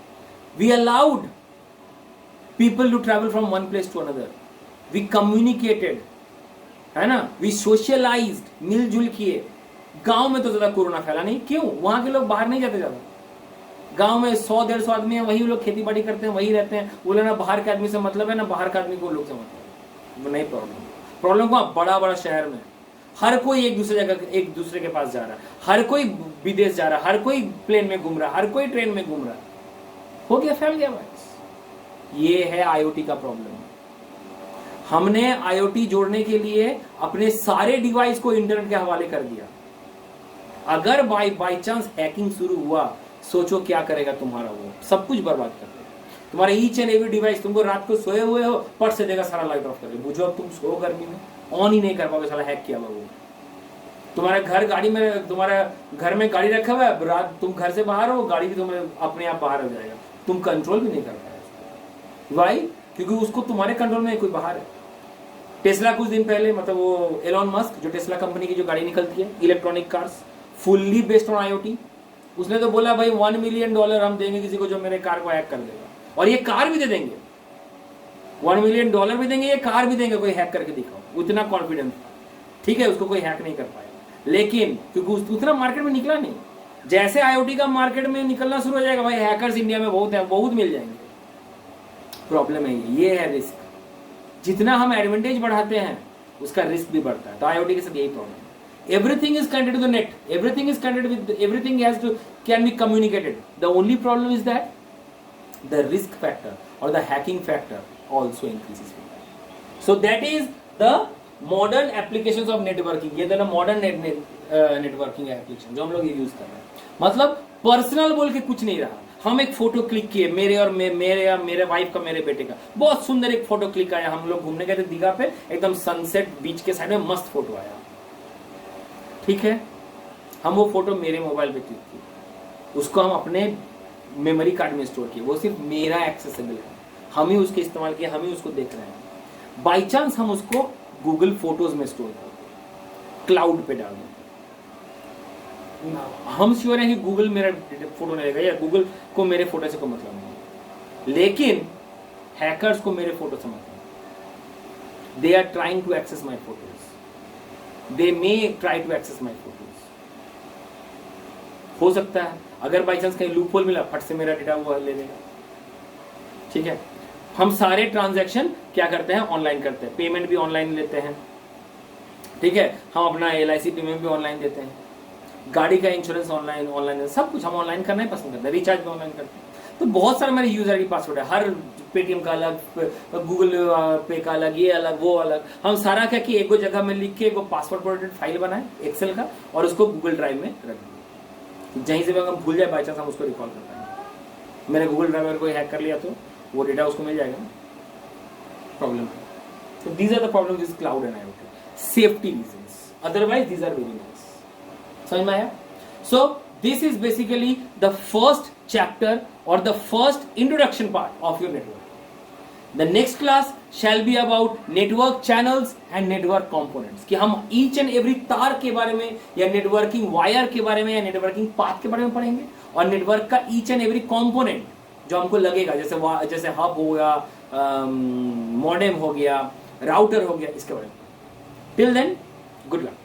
we allowed people to travel from one place to another, we communicated, है ना, वी सोशलाइज्ड, मिलजुल किए। गांव में तो ज्यादा कोरोना फैला नहीं, क्यों? वहां के लोग बाहर नहीं जाते ज्यादा, गांव में 100-150 आदमी है, वही लोग खेती बाड़ी करते हैं, वही रहते हैं, बोले ना बाहर के आदमी से मतलब है, ना बाहर के आदमी को लोग से मतलब, वो नहीं प्रॉब्लम को बड़ा बड़ा शहर में हर कोई एक दूसरे के पास जा रहा है, हर कोई विदेश जा रहा है, हर कोई प्लेन में घूम रहा है, हर कोई ट्रेन में घूम रहा है, हो गया, फैल गया वायरस। ये है IoT का प्रॉब्लम। हमने IoT जोड़ने के लिए अपने सारे डिवाइस को इंटरनेट के हवाले कर दिया। अगर बाय चांस हैकिंग शुरू हुआ, सोचो क्या करेगा तुम्हारा, वो सब कुछ बर्बाद कर देगा। तुम्हारे ईच एंड एवरी डिवाइस, तुमको रात को सोए हुए हो, पट से देगा सारा लाइट ऑफ कर दे, बुझो अब तुम सो गर्मी में, ऑन ही नहीं कर पाओगे, साला हैक किया हुआ वो। तुम्हारे घर में गाड़ी रखा हुआ है, रात तुम घर से बाहर हो, गाड़ी भी तुम्हें अपने आप बाहर हो जाएगा, तुम कंट्रोल भी नहीं कर पाए। वाई? क्योंकि उसको तुम्हारे कंट्रोल में कोई बाहर है। टेस्ला कुछ दिन पहले, मतलब वो एलॉन मस्क, जो टेस्ला कंपनी की जो गाड़ी निकलती है, electronic cars fully based on IoT, उसने तो बोला भाई $1 मिलियन हम देंगे किसी को जो मेरे कार को हैक कर देगा, और ये कार भी दे देंगे। $1 मिलियन भी देंगे, ये कार भी देंगे, कोई हैक करके दिखाओ, उतना कॉन्फिडेंस, ठीक है, उसको कोई हैक नहीं कर पाएगा। लेकिन क्योंकि उतना मार्केट में निकला नहीं, जैसे आईओटी का मार्केट में निकलना शुरू हो जाएगा भाई, हैकर्स इंडिया में बहुत है, बहुत मिल जाएंगे। प्रॉब्लम है ये है रिस्क, जितना हम एडवांटेज बढ़ाते हैं उसका रिस्क भी बढ़ता है। तो आईओटी के साथ यही प्रॉब्लम है। Everything is connected to the net. Everything is connected with. Everything can be communicated. The only problem is that the risk factor or the hacking factor also increases with that. So that is the modern applications of networking. ये तो ना modern networking application जो हम लोग use कर रहे हैं। मतलब पर्सनल बोल के कुछ नहीं रहा। हम एक फोटो क्लिक किए, मेरे और मेरे या मेरे वाइफ का, मेरे बेटे का, बहुत सुंदर एक फोटो क्लिक आया। हम लोग घूमने गए थे दीघा पे, एकदम सनसेट बीच के साइड में मस्त फोटो आया, ठीक है। हम वो फोटो मेरे मोबाइल पे क्लिक किए, उसको हम अपने मेमोरी कार्ड में स्टोर किए, वो सिर्फ मेरा एक्सेसिबल है, हम ही उसके इस्तेमाल किए, हम ही उसको देख रहे हैं। बाई चांस हम उसको गूगल फोटोज में स्टोर कर दें, क्लाउड पे डाल दें, हम श्योर है कि गूगल मेरा फोटो नहीं लेगा या गूगल को मेरे फोटो से कोई मतलब नहीं। लेकिन हैकर्स को मेरे फोटो से मतलब, they are trying to access my photos, they may try to access my photos. हो सकता है अगर बाई चांस कहीं लूप होल मिला, फट से मेरा डेटा वो ले लेगा, ठीक है। हम सारे ट्रांजैक्शन क्या करते हैं, ऑनलाइन करते हैं, पेमेंट भी ऑनलाइन लेते हैं, ठीक है। हम अपना LIC प्रीमियम भी ऑनलाइन देते हैं, गाड़ी का इंश्योरेंस ऑनलाइन, सब कुछ हम ऑनलाइन करना ही पसंद करते हैं, रिचार्ज भी ऑनलाइन करते हैं। तो बहुत सारे मेरे यूजर की पासवर्ड है, हर पेटीएम का अलग, गूगल पे का अलग, ये अलग वो अलग। हम सारा क्या कि एक जगह में लिख के एक पासवर्ड प्रोटेक्टेड फाइल बनाए एक्सेल का, और उसको गूगल ड्राइव में रख दिए, जहीं से अगर हम भूल जाए बाई चांस हम उसको रिकॉल कर पाएंगे। मैंने गूगल ड्राइव में कोई हैक कर लिया तो वो डेटा उसको मिल जाएगा, प्रॉब्लम है। तो these are the problem with cloud and IoT, safety reasons, otherwise these are very nice. समझ में आया? So this is basically the first chapter और the first introduction part of your network. The next class shall be about network channels and network components, कि हम each and every तार के बारे में या नेटवर्किंग वायर के बारे में या नेटवर्किंग पाथ के बारे में पढ़ेंगे, और नेटवर्क का ईच एंड एवरी कंपोनेंट जो हमको लगेगा, जैसे हब हो गया, मॉडेम हो गया, राउटर हो गया, इसके बारे में। Till then good luck.